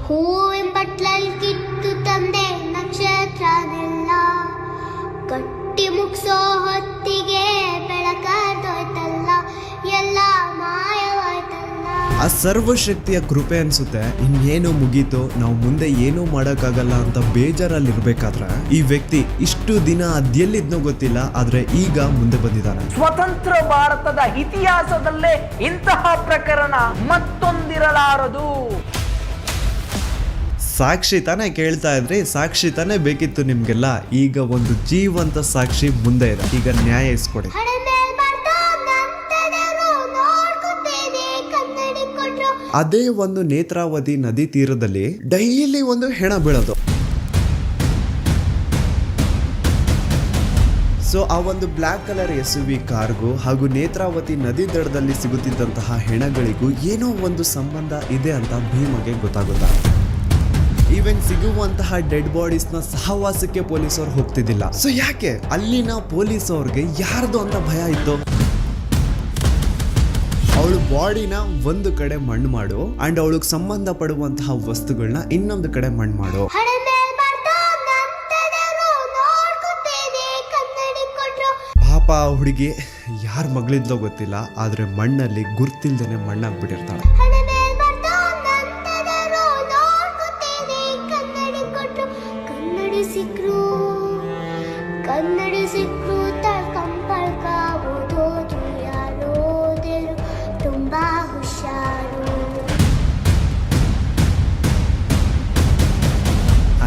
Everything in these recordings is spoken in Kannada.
ಹೂವಿನ ಬಟ್ಲಲ್ಲಿ ಕಿತ್ತು ತಂದೆ ನಕ್ಷತ್ರನೆಲ್ಲ, ಕಟ್ಟಿ ಮುಗಿಸೋ ಹೊತ್ತಿಗೆ ಬೆಳಕಾದೋಯ್ತಲ್ಲ, ಎಲ್ಲ ಮಾಯವಾಯ್ತಲ್ಲ. ಆ ಸರ್ವಶಕ್ತಿಯ ಕೃಪೆ ಅನ್ಸುತ್ತೆ ಇನ್ನೇನು ಮುಗೀತು, ನಾವು ಮುಂದೆ ಏನೂ ಮಾಡೋಕ್ಕಾಗಲ್ಲ ಅಂತ ಬೇಜಾರಲ್ಲಿರ್ಬೇಕಾದ್ರೆ ಈ ವ್ಯಕ್ತಿ ಇಷ್ಟು ದಿನ ಅದೆಲ್ಲಿದ್ನೋ ಗೊತ್ತಿಲ್ಲ, ಆದ್ರೆ ಈಗ ಮುಂದೆ ಬಂದಿದ್ದಾನೆ. ಸ್ವತಂತ್ರ ಭಾರತದ ಇತಿಹಾಸದಲ್ಲೇ ಇಂತಹ ಪ್ರಕರಣ ಮತ್ತೊಂದಿರಲಾರದು. ಸಾಕ್ಷಿ ತಾನೇ ಕೇಳ್ತಾ ಇದ್ರಿ, ಸಾಕ್ಷಿ ತಾನೇ ಬೇಕಿತ್ತು ನಿಮ್ಗೆಲ್ಲ. ಈಗ ಒಂದು ಜೀವಂತ ಸಾಕ್ಷಿ ಮುಂದೆ ಇದೆ, ಈಗ ನ್ಯಾಯ ಇಸ್ಕೊಡಿ. ಅದೇ ಒಂದು ನೇತ್ರಾವತಿ ನದಿ ತೀರದಲ್ಲಿ ಡೈಲಿ ಒಂದು ಹೆಣ ಬೀಳೋದು. ಸೊ ಆ ಒಂದು ಬ್ಲ್ಯಾಕ್ ಕಲರ್ SUV ಕಾರ್ಗೂ ಹಾಗೂ ನೇತ್ರಾವತಿ ನದಿ ದಡದಲ್ಲಿ ಸಿಗುತ್ತಿದ್ದಂತಹ ಹೆಣಗಳಿಗೂ ಏನೋ ಒಂದು ಸಂಬಂಧ ಇದೆ ಅಂತ ಭೀಮಗೆ ಗೊತ್ತಾಗುತ್ತಾ. ಈವನ್ ಸಿಗುವಂತಹ ಡೆಡ್ ಬಾಡೀಸ್ ನ ಸಹವಾಸಕ್ಕೆ ಪೊಲೀಸರು ಹೋಗ್ತಿದ್ದಿಲ್ಲ. ಸೊ ಯಾಕೆ ಅಲ್ಲಿನ ಪೊಲೀಸ್ ಅವ್ರಿಗೆ ಯಾರ್ದು ಅಂತ ಭಯ ಇತ್ತು? ಅವಳು ಬಾಡಿನ ಒಂದು ಕಡೆ ಮಣ್ಣು ಮಾಡು ಅಂಡ್ ಅವಳಿಗೆ ಸಂಬಂಧ ಪಡುವಂತಹ ವಸ್ತುಗಳನ್ನ ಇನ್ನೊಂದು ಕಡೆ ಮಣ್ಣು ಮಾಡು. ಪಾಪ ಹುಡುಗಿ ಯಾರ ಮಗಳಿದ್ಲೋ ಗೊತ್ತಿಲ್ಲ, ಆದ್ರೆ ಮಣ್ಣಲ್ಲಿ ಗುರ್ತಿಲ್ದೇನೆ ಮಣ್ಣಾಗ್ಬಿಟ್ಟಿರ್ತಾಳೆ.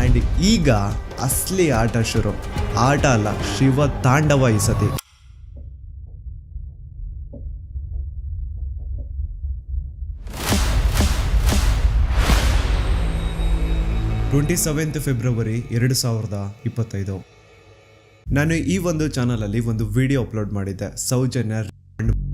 ಅಂಡ್ ಈಗ ಅಸಲಿ ಆಟ ಶುರು. ಆಟ ಅಲ್ಲ, ಶಿವ ತಾಂಡವ ಈ ಸತಿ. 27 ಫೆಬ್ರವರಿ 2025. ನಾನು ಈ ಒಂದು ಚಾನಲ್ ಅಲ್ಲಿ ಒಂದು ವಿಡಿಯೋ ಅಪ್ಲೋಡ್ ಮಾಡಿದ್ದೆ ಸೌಜನ್ಯ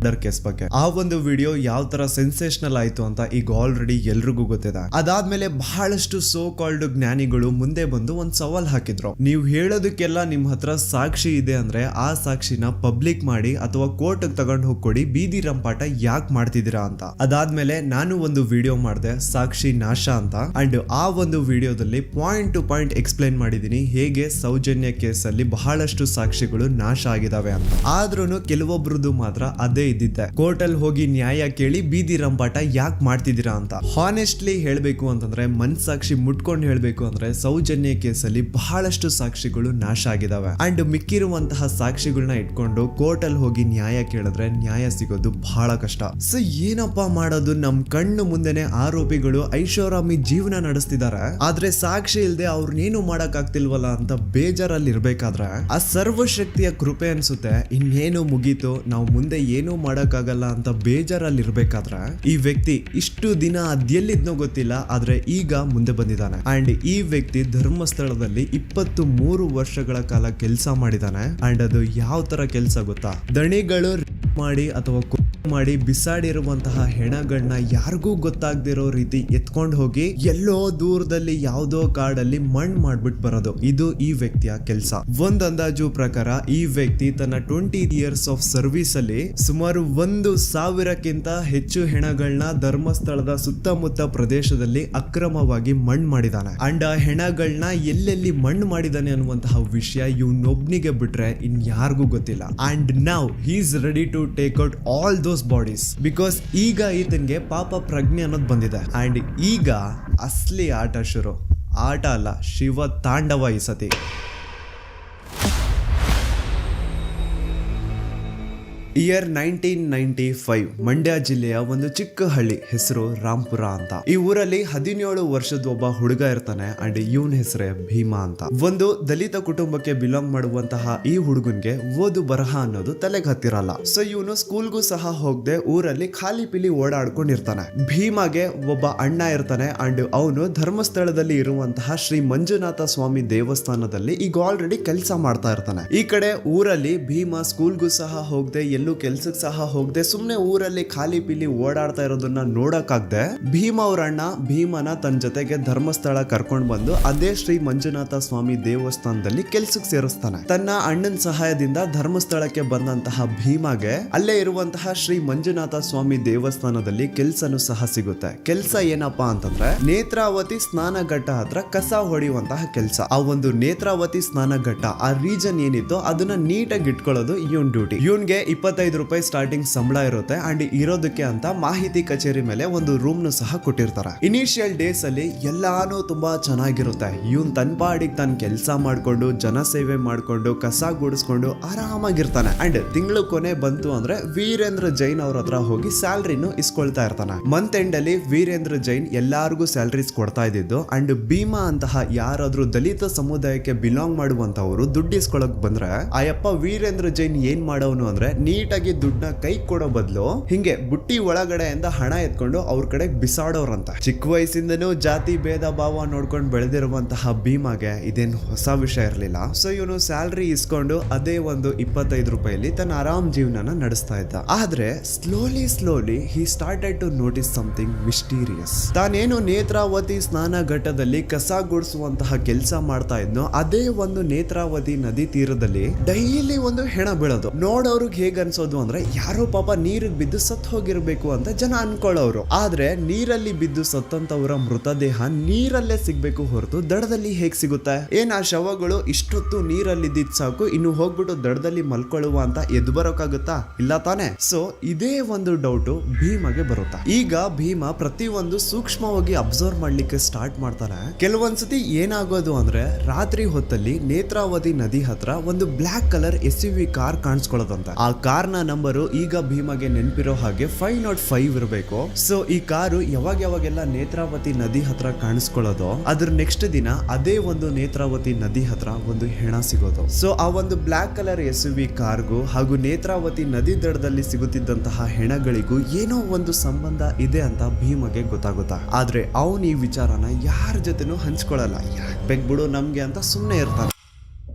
ಮರ್ಡರ್ ಕೇಸ್ ಬಗ್ಗೆ. ಆ ಒಂದು ವಿಡಿಯೋ ಯಾವ ತರ ಸೆನ್ಸೇಷನಲ್ ಆಯ್ತು ಅಂತ ಈಗ ಆಲ್ರೆಡಿ ಎಲ್ರಿಗೂ ಗೊತ್ತಿದೆ. ಅದಾದ್ಮೇಲೆ ಬಹಳಷ್ಟು ಸೋ ಕಾಲ್ಡ್ ಜ್ಞಾನಿಗಳು ಮುಂದೆ ಬಂದು ಒಂದ್ ಸವಾಲ್ ಹಾಕಿದ್ರು. ನೀವು ಹೇಳೋದಕ್ಕೆಲ್ಲ ನಿಮ್ ಹತ್ರ ಸಾಕ್ಷಿ ಇದೆ ಅಂದ್ರೆ ಆ ಸಾಕ್ಷಿನ ಪಬ್ಲಿಕ್ ಮಾಡಿ ಅಥವಾ ಕೋರ್ಟ್ ತಗೊಂಡು ಹೋಗ್ಕೊಡಿ, ಬೀದಿ ರಂಪಾಟ ಯಾಕೆ ಮಾಡ್ತಿದ್ದೀರಾ ಅಂತ. ಅದಾದ್ಮೇಲೆ ನಾನು ಒಂದು ವಿಡಿಯೋ ಮಾಡಿದೆ ಸಾಕ್ಷಿ ನಾಶ ಅಂತ. ಅಂಡ್ ಆ ಒಂದು ವಿಡಿಯೋದಲ್ಲಿ ಪಾಯಿಂಟ್ ಟು ಪಾಯಿಂಟ್ ಎಕ್ಸ್ಪ್ಲೈನ್ ಮಾಡಿದೀನಿ ಹೇಗೆ ಸೌಜನ್ಯ ಕೇಸಲ್ಲಿ ಬಹಳಷ್ಟು ಸಾಕ್ಷಿಗಳು ನಾಶ ಆಗಿದಾವೆ ಅಂತ. ಆದ್ರೂ ಕೆಲವೊಬ್ರದ್ದು ಮಾತ್ರ ಅದೇ ಇದ್ದಿದ್ದೆ, ಕೋರ್ಟ್ ಅಲ್ಲಿ ಹೋಗಿ ನ್ಯಾಯ ಕೇಳಿ ಬೀದಿ ರಂಪಾಟ ಯಾಕೆ ಮಾಡ್ತಿದ್ದೀರಾ ಅಂತ. ಹಾನೆಸ್ಟ್ಲಿ ಹೇಳ್ಬೇಕು ಅಂತಂದ್ರೆ, ಮನ್ಸಾಕ್ಷಿ ಮುಟ್ಕೊಂಡು ಹೇಳ್ಬೇಕು ಅಂದ್ರೆ ಸೌಜನ್ಯ ಕೇಸಲ್ಲಿ ಬಹಳಷ್ಟು ಸಾಕ್ಷಿಗಳು ನಾಶ ಆಗಿದಾವೆ. ಅಂಡ್ ಮಿಕ್ಕಿರುವಂತಹ ಸಾಕ್ಷಿಗಳನ್ನ ಇಟ್ಕೊಂಡು ಕೋರ್ಟ್ ಅಲ್ಲಿ ಹೋಗಿ ನ್ಯಾಯ ಕೇಳಿದ್ರೆ ನ್ಯಾಯ ಸಿಗೋದು ಬಹಳ ಕಷ್ಟ. ಸೊ ಏನಪ್ಪಾ ಮಾಡೋದು, ನಮ್ ಕಣ್ಣು ಮುಂದೆನೆ ಆರೋಪಿಗಳು ಐಷಾರಾಮಿ ಜೀವನ ನಡೆಸ್ತಿದ್ದಾರೆ, ಆದ್ರೆ ಸಾಕ್ಷಿ ಇಲ್ದೆ ಅವ್ರನ್ನೇನು ಮಾಡಕ್ ಆಗ್ತಿಲ್ವಲ್ಲ ಅಂತ ಬೇಜಾರಲ್ಲಿ ಇರ್ಬೇಕಾದ್ರೆ ಆ ಸರ್ವಶಕ್ತಿಯ ಕೃಪೆ ಅನ್ಸುತ್ತೆ ಇನ್ನೇನು ಮುಗೀತು, ನಾವು ಮುಂದೆ ಏನೂ ಮಾಡಕ್ಕಾಗಲ್ಲ ಅಂತ ಬೇಜಾರಲ್ಲಿ ಇರ್ಬೇಕಾದ್ರೆ ಈ ವ್ಯಕ್ತಿ ಇಷ್ಟು ದಿನ ಅದೆಲ್ಲಿದ್ನೋ ಗೊತ್ತಿಲ್ಲ, ಆದ್ರೆ ಈಗ ಮುಂದೆ ಬಂದಿದ್ದಾನೆ. ಅಂಡ್ ಈ ವ್ಯಕ್ತಿ ಧರ್ಮಸ್ಥಳದಲ್ಲಿ 23 ವರ್ಷಗಳ ಕಾಲ ಕೆಲಸ ಮಾಡಿದಾನೆ. ಅಂಡ್ ಅದು ಯಾವ ತರ ಕೆಲಸ ಗೊತ್ತಾ, ದಣಿಗಳು ಮಾಡಿ ಅಥವಾ ಮಾಡಿ ಬಿಸಾಡಿರುವಂತಹ ಹೆಣಗಳನ್ನ ಯಾರಿಗೂ ಗೊತ್ತಾಗದಿರೋ ರೀತಿ ಎತ್ಕೊಂಡು ಹೋಗಿ ಎಲ್ಲೋ ದೂರದಲ್ಲಿ ಯಾವುದೋ ಕಾಡಲ್ಲಿ ಮಣ್ಣು ಮಾಡ್ಬಿಟ್ಟು ಬರೋದು, ಇದು ಈ ವ್ಯಕ್ತಿಯ ಕೆಲಸ. ಒಂದ್ ಅಂದಾಜು ಪ್ರಕಾರ ಈ ವ್ಯಕ್ತಿ ತನ್ನ 20 ಇಯರ್ಸ್ ಆಫ್ ಸರ್ವಿಸ್ ಅಲ್ಲಿ ಸುಮಾರು 1,000ಕ್ಕಿಂತ ಹೆಚ್ಚು ಹೆಣಗಳನ್ನ ಧರ್ಮಸ್ಥಳದ ಸುತ್ತಮುತ್ತ ಪ್ರದೇಶದಲ್ಲಿ ಅಕ್ರಮವಾಗಿ ಮಣ್ಣು ಮಾಡಿದಾನೆ. ಅಂಡ್ ಆ ಹೆಣಗಳನ್ನ ಎಲ್ಲೆಲ್ಲಿ ಮಣ್ಣು ಮಾಡಿದಾನೆ ಅನ್ನುವಂತಹ ವಿಷಯ ಇವನೊಬ್ನಿಗೆ ಬಿಟ್ರೆ ಇನ್ ಯಾರಿಗೂ ಗೊತ್ತಿಲ್ಲ. And now he is ready to take out all those bodies because ಈಗ ಈತನ್ಗೆ ಪಾಪ ಪ್ರಜ್ಞೆ ಅನ್ನೋದು ಬಂದಿದೆ. ಅಂಡ್ ಈಗ ಅಸಲಿ ಆಟ ಶುರು. ಆಟ ಅಲ್ಲ, ಶಿವ ತಾಂಡವ ಈ ಸತಿ. ಇಯರ್ 1995 ಮಂಡ್ಯ ಜಿಲ್ಲೆಯ ಒಂದು ಚಿಕ್ಕ ಹಳ್ಳಿ, ಹೆಸರು ರಾಂಪುರ ಅಂತ. ಈ ಊರಲ್ಲಿ 17 ವರ್ಷದ ಒಬ್ಬ ಹುಡುಗ ಇರ್ತಾನೆ. ಅಂಡ್ ಇವನ್ ಹೆಸರೇ ಭೀಮಾ ಅಂತ. ಒಂದು ದಲಿತ ಕುಟುಂಬಕ್ಕೆ ಬಿಲಾಂಗ್ ಮಾಡುವಂತಹ ಈ ಹುಡುಗನ್ಗೆ ಓದು ಬರಹ ಅನ್ನೋದು ತಲೆಗೆ ಹತ್ತಿರಲ್ಲ. ಸೊ ಇವನು ಸ್ಕೂಲ್ಗೂ ಸಹ ಹೋಗದೆ ಊರಲ್ಲಿ ಖಾಲಿ ಪಿಲಿ ಓಡಾಡ್ಕೊಂಡಿರ್ತಾನೆ. ಭೀಮಾಗೆ ಒಬ್ಬ ಅಣ್ಣ ಇರ್ತಾನೆ. ಅಂಡ್ ಅವನು ಧರ್ಮಸ್ಥಳದಲ್ಲಿ ಇರುವಂತಹ ಶ್ರೀ ಮಂಜುನಾಥ ಸ್ವಾಮಿ ದೇವಸ್ಥಾನದಲ್ಲಿ ಈಗ ಆಲ್ರೆಡಿ ಕೆಲಸ ಮಾಡ್ತಾ ಇರ್ತಾನೆ. ಈ ಕಡೆ ಊರಲ್ಲಿ ಭೀಮಾ ಸ್ಕೂಲ್ಗೂ ಸಹ ಹೋಗದೆ ಎಲ್ಲೂ ಕೆಲ್ಸಕ್ಕೆ ಸಹ ಹೋಗದೆ ಸುಮ್ನೆ ಊರಲ್ಲಿ ಖಾಲಿ ಪಿಲಿ ಓಡಾಡ್ತಾ ಇರೋದನ್ನ ನೋಡಕ್ಕಾಗ್ದೆ ಭೀಮ ಅವ್ರ ಅಣ್ಣ ಭೀಮನ ತನ್ನ ಜೊತೆಗೆ ಧರ್ಮಸ್ಥಳ ಕರ್ಕೊಂಡ್ ಬಂದು ಅದೇ ಶ್ರೀ ಮಂಜುನಾಥ ಸ್ವಾಮಿ ದೇವಸ್ಥಾನದಲ್ಲಿ ಕೆಲ್ಸಕ್ಕೆ ಸೇರಿಸ್ತಾನೆ. ತನ್ನ ಅಣ್ಣನ ಸಹಾಯದಿಂದ ಧರ್ಮಸ್ಥಳಕ್ಕೆ ಬಂದಂತಹ ಭೀಮಗೆ ಅಲ್ಲೇ ಇರುವಂತಹ ಶ್ರೀ ಮಂಜುನಾಥ ಸ್ವಾಮಿ ದೇವಸ್ಥಾನದಲ್ಲಿ ಕೆಲ್ಸನೂ ಸಹ ಸಿಗುತ್ತೆ. ಕೆಲ್ಸ ಏನಪ್ಪಾ ಅಂತಂದ್ರೆ ನೇತ್ರಾವತಿ ಸ್ನಾನಘಟ್ಟ ಹತ್ರ ಕಸ ಹೊಡೆಯುವಂತಹ ಕೆಲ್ಸ. ಆ ಒಂದು ನೇತ್ರಾವತಿ ಸ್ನಾನಘಟ್ಟ ಆ ರೀಜನ್ ಏನಿತ್ತು ಅದನ್ನ ನೀಟಾಗಿ ಇಟ್ಕೊಳ್ಳೋದು ಇವನ್ ಡ್ಯೂಟಿ. ಇವನ್ಗೆ 25 ರೂಪಾಯಿ ಸ್ಟಾರ್ಟಿಂಗ್ ಸಂಬಳ ಇರುತ್ತೆ ಅಂಡ್ ಇರೋದಕ್ಕೆ ಅಂತ ಮಾಹಿತಿ ಕಚೇರಿ ಮೇಲೆ ಒಂದು ರೂಮ್ ನು ಸಹ ಕೊಟ್ಟಿರ್ತಾರೆ. ಇನಿಷಿಯಲ್ ಡೇಸ್ ಅಲ್ಲಿ ಎಲ್ಲಾನು ತುಂಬಾ ಚೆನ್ನಾಗಿರುತ್ತೆ. ಇವನ್ ತನ್ನ ಪಾಡಿಗೆ ತಾನು ಕೆಲಸ ಮಾಡ್ಕೊಂಡು ಜನ ಸೇವೆ ಮಾಡ್ಕೊಂಡು ಕಸ ಗುಡಿಸ್ಕೊಂಡು ಆರಾಮಾಗಿರ್ತಾನೆ. ಅಂಡ್ ತಿಂಗಳು ಕೊನೆ ಬಂತು ಅಂದ್ರೆ ವೀರೇಂದ್ರ ಜೈನ್ ಅವ್ರ ಹತ್ರ ಹೋಗಿ ಸ್ಯಾಲ್ರಿನು ಇಸ್ಕೊಳ್ತಾ ಇರ್ತಾನೆ. ಮಂತ್ ಎಂಡ್ ಅಲ್ಲಿ ವೀರೇಂದ್ರ ಜೈನ್ ಎಲ್ಲಾರ್ಗು ಸ್ಯಾಲರೀಸ್ ಕೊಡ್ತಾ ಇದ್ದಿದ್ದು. ಅಂಡ್ ಭೀಮಾ ಅಂತಹ ಯಾರಾದ್ರೂ ದಲಿತ ಸಮುದಾಯಕ್ಕೆ ಬಿಲಾಂಗ್ ಮಾಡುವಂತವರು ದುಡ್ಡು ಇಸ್ಕೊಳಕ್ ಬಂದ್ರೆ ಆಯಪ್ಪ ವೀರೇಂದ್ರ ಜೈನ್ ಏನ್ ಮಾಡೋನು ಅಂದ್ರೆ ನೀಟಾಗಿ ದುಡ್ಡನ್ನ ಕೈ ಕೊಡೋ ಬದಲು ಹಿಂಗೆ ಬುಟ್ಟಿ ಒಳಗಡೆಯಿಂದ ಹಣ ಎತ್ಕೊಂಡು ಅವ್ರ ಕಡೆ ಬಿಸಾಡೋರಂತ. ಚಿಕ್ಕ ವಯಸ್ಸಿಂದನೂ ಜಾತಿ ಭೇದ ಭಾವ ನೋಡ್ಕೊಂಡು ಬೆಳೆದಿರುವಂತಹ ಭೀಮಾಗೆ ಇದೇನು ಹೊಸ ವಿಷಯ ಇರಲಿಲ್ಲ. ಸೊ ಇವನು ಸ್ಯಾಲ್ರಿ ಇಸ್ಕೊಂಡು ಅದೇ ಒಂದು 25 ರೂಪಾಯಿಲಿ ತನ್ನ ಆರಾಮ್ ಜೀವನನ ನಡೆಸ್ತಾ ಇದ್ದ. ಆದ್ರೆ slowly he started to notice something mysterious. ತಾನೇನು ನೇತ್ರಾವತಿ ಸ್ನಾನ ಘಟ್ಟದಲ್ಲಿ ಕಸ ಗುಡಿಸುವಂತಹ ಕೆಲಸ ಮಾಡ್ತಾ ಇದ್ನೋ ಅದೇ ಒಂದು ನೇತ್ರಾವತಿ ನದಿ ತೀರದಲ್ಲಿ ಡೈಲಿ ಒಂದು ಹೆಣ ಬೀಳೋದು. ನೋಡೋರ್ಗ್ ಹೇಗ್ ಅನ್ಸೋದು ಅಂದ್ರೆ ಯಾರೋ ಪಾಪ ನೀರಿಗೆ ಬಿದ್ದು ಸತ್ ಹೋಗಿರ್ಬೇಕು ಅಂತ ಜನ ಅನ್ಕೊಳ್ಳೋರು. ಆದ್ರೆ ನೀರಲ್ಲಿ ಬಿದ್ದು ಸತ್ತಂತವರ ಮೃತದೇಹ ನೀರಲ್ಲೇ ಸಿಗ್ಬೇಕು ಹೊರತು ದಡದಲ್ಲಿ ಹೇಗ್ ಸಿಗುತ್ತೆ? ಏನ್ ಆ ಶವಗಳು ಇಷ್ಟೊತ್ತು ನೀರಲ್ಲಿ ಇದ್ದಿದ್ ಸಾಕು ಇನ್ನು ಹೋಗ್ಬಿಟ್ಟು ದಡದಲ್ಲಿ ಮಲ್ಕೊಳ್ಳುವ ಅಂತ ಎದ್ದು ಬರೋಕಾಗುತ್ತಾ? ಇಲ್ಲ ತಾನೆ. ಸೊ ಇದೇ ಒಂದು ಡೌಟ್ ಭೀಮಗೆ ಬರುತ್ತಾ. ಈಗ ಭೀಮ ಪ್ರತಿಯೊಂದು ಸೂಕ್ಷ್ಮವಾಗಿ ಅಬ್ಸರ್ವ್ ಮಾಡ್ಲಿಕ್ಕೆ ಸ್ಟಾರ್ಟ್ ಮಾಡ್ತಾನೆ. ಕೆಲವೊಂದ್ಸತಿ ಏನಾಗೋದು ಅಂದ್ರೆ ರಾತ್ರಿ ಹೊತ್ತಲ್ಲಿ ನೇತ್ರಾವತಿ ನದಿ ಹತ್ರ ಒಂದು ಬ್ಲಾಕ್ ಕಲರ್ SUV ಕಾರ್ ಕಾಣಿಸ್ಕೊಳ್ಳೋದಂತೆ. ಆ ಕಾರ್ ನ ನಂಬರು ಈಗ ಭೀಮಗೆ ನೆನಪಿರೋ ಹಾಗೆ 505 ಇರಬೇಕು. ಸೊ ಈ ಕಾರು ಯಾವಾಗೆಲ್ಲ ನೇತ್ರಾವತಿ ನದಿ ಹತ್ರ ಕಾಣಿಸ್ಕೊಳ್ಳೋದು ಅದ್ರ ನೆಕ್ಸ್ಟ್ ದಿನ ಅದೇ ಒಂದು ನೇತ್ರಾವತಿ ನದಿ ಹತ್ರ ಒಂದು ಹೆಣ ಸಿಗೋದು. ಸೊ ಆ ಒಂದು ಬ್ಲಾಕ್ ಕಲರ್ SUV ಕಾರ್ಗೂ ಹಾಗೂ ನೇತ್ರಾವತಿ ನದಿ ದಡದಲ್ಲಿ ಸಿಗುತ್ತಿದ್ದಂತಹ ಹೆಣಗಳಿಗೂ ಏನೋ ಒಂದು ಸಂಬಂಧ ಇದೆ ಅಂತ ಭೀಮಗೆ ಗೊತ್ತಾಗುತ್ತಾ. ಆದ್ರೆ ಅವನು ಈ ವಿಚಾರನ ಯಾರ ಜೊತೆನೂ ಹಂಚ್ಕೊಳ್ಳಲ್ಲ. ಯಾಕೆ ಬೇಕ್ಬಿಡು ನಮ್ಗೆ ಅಂತ ಸುಮ್ಮನೆ ಇರ್ತಾನೆ.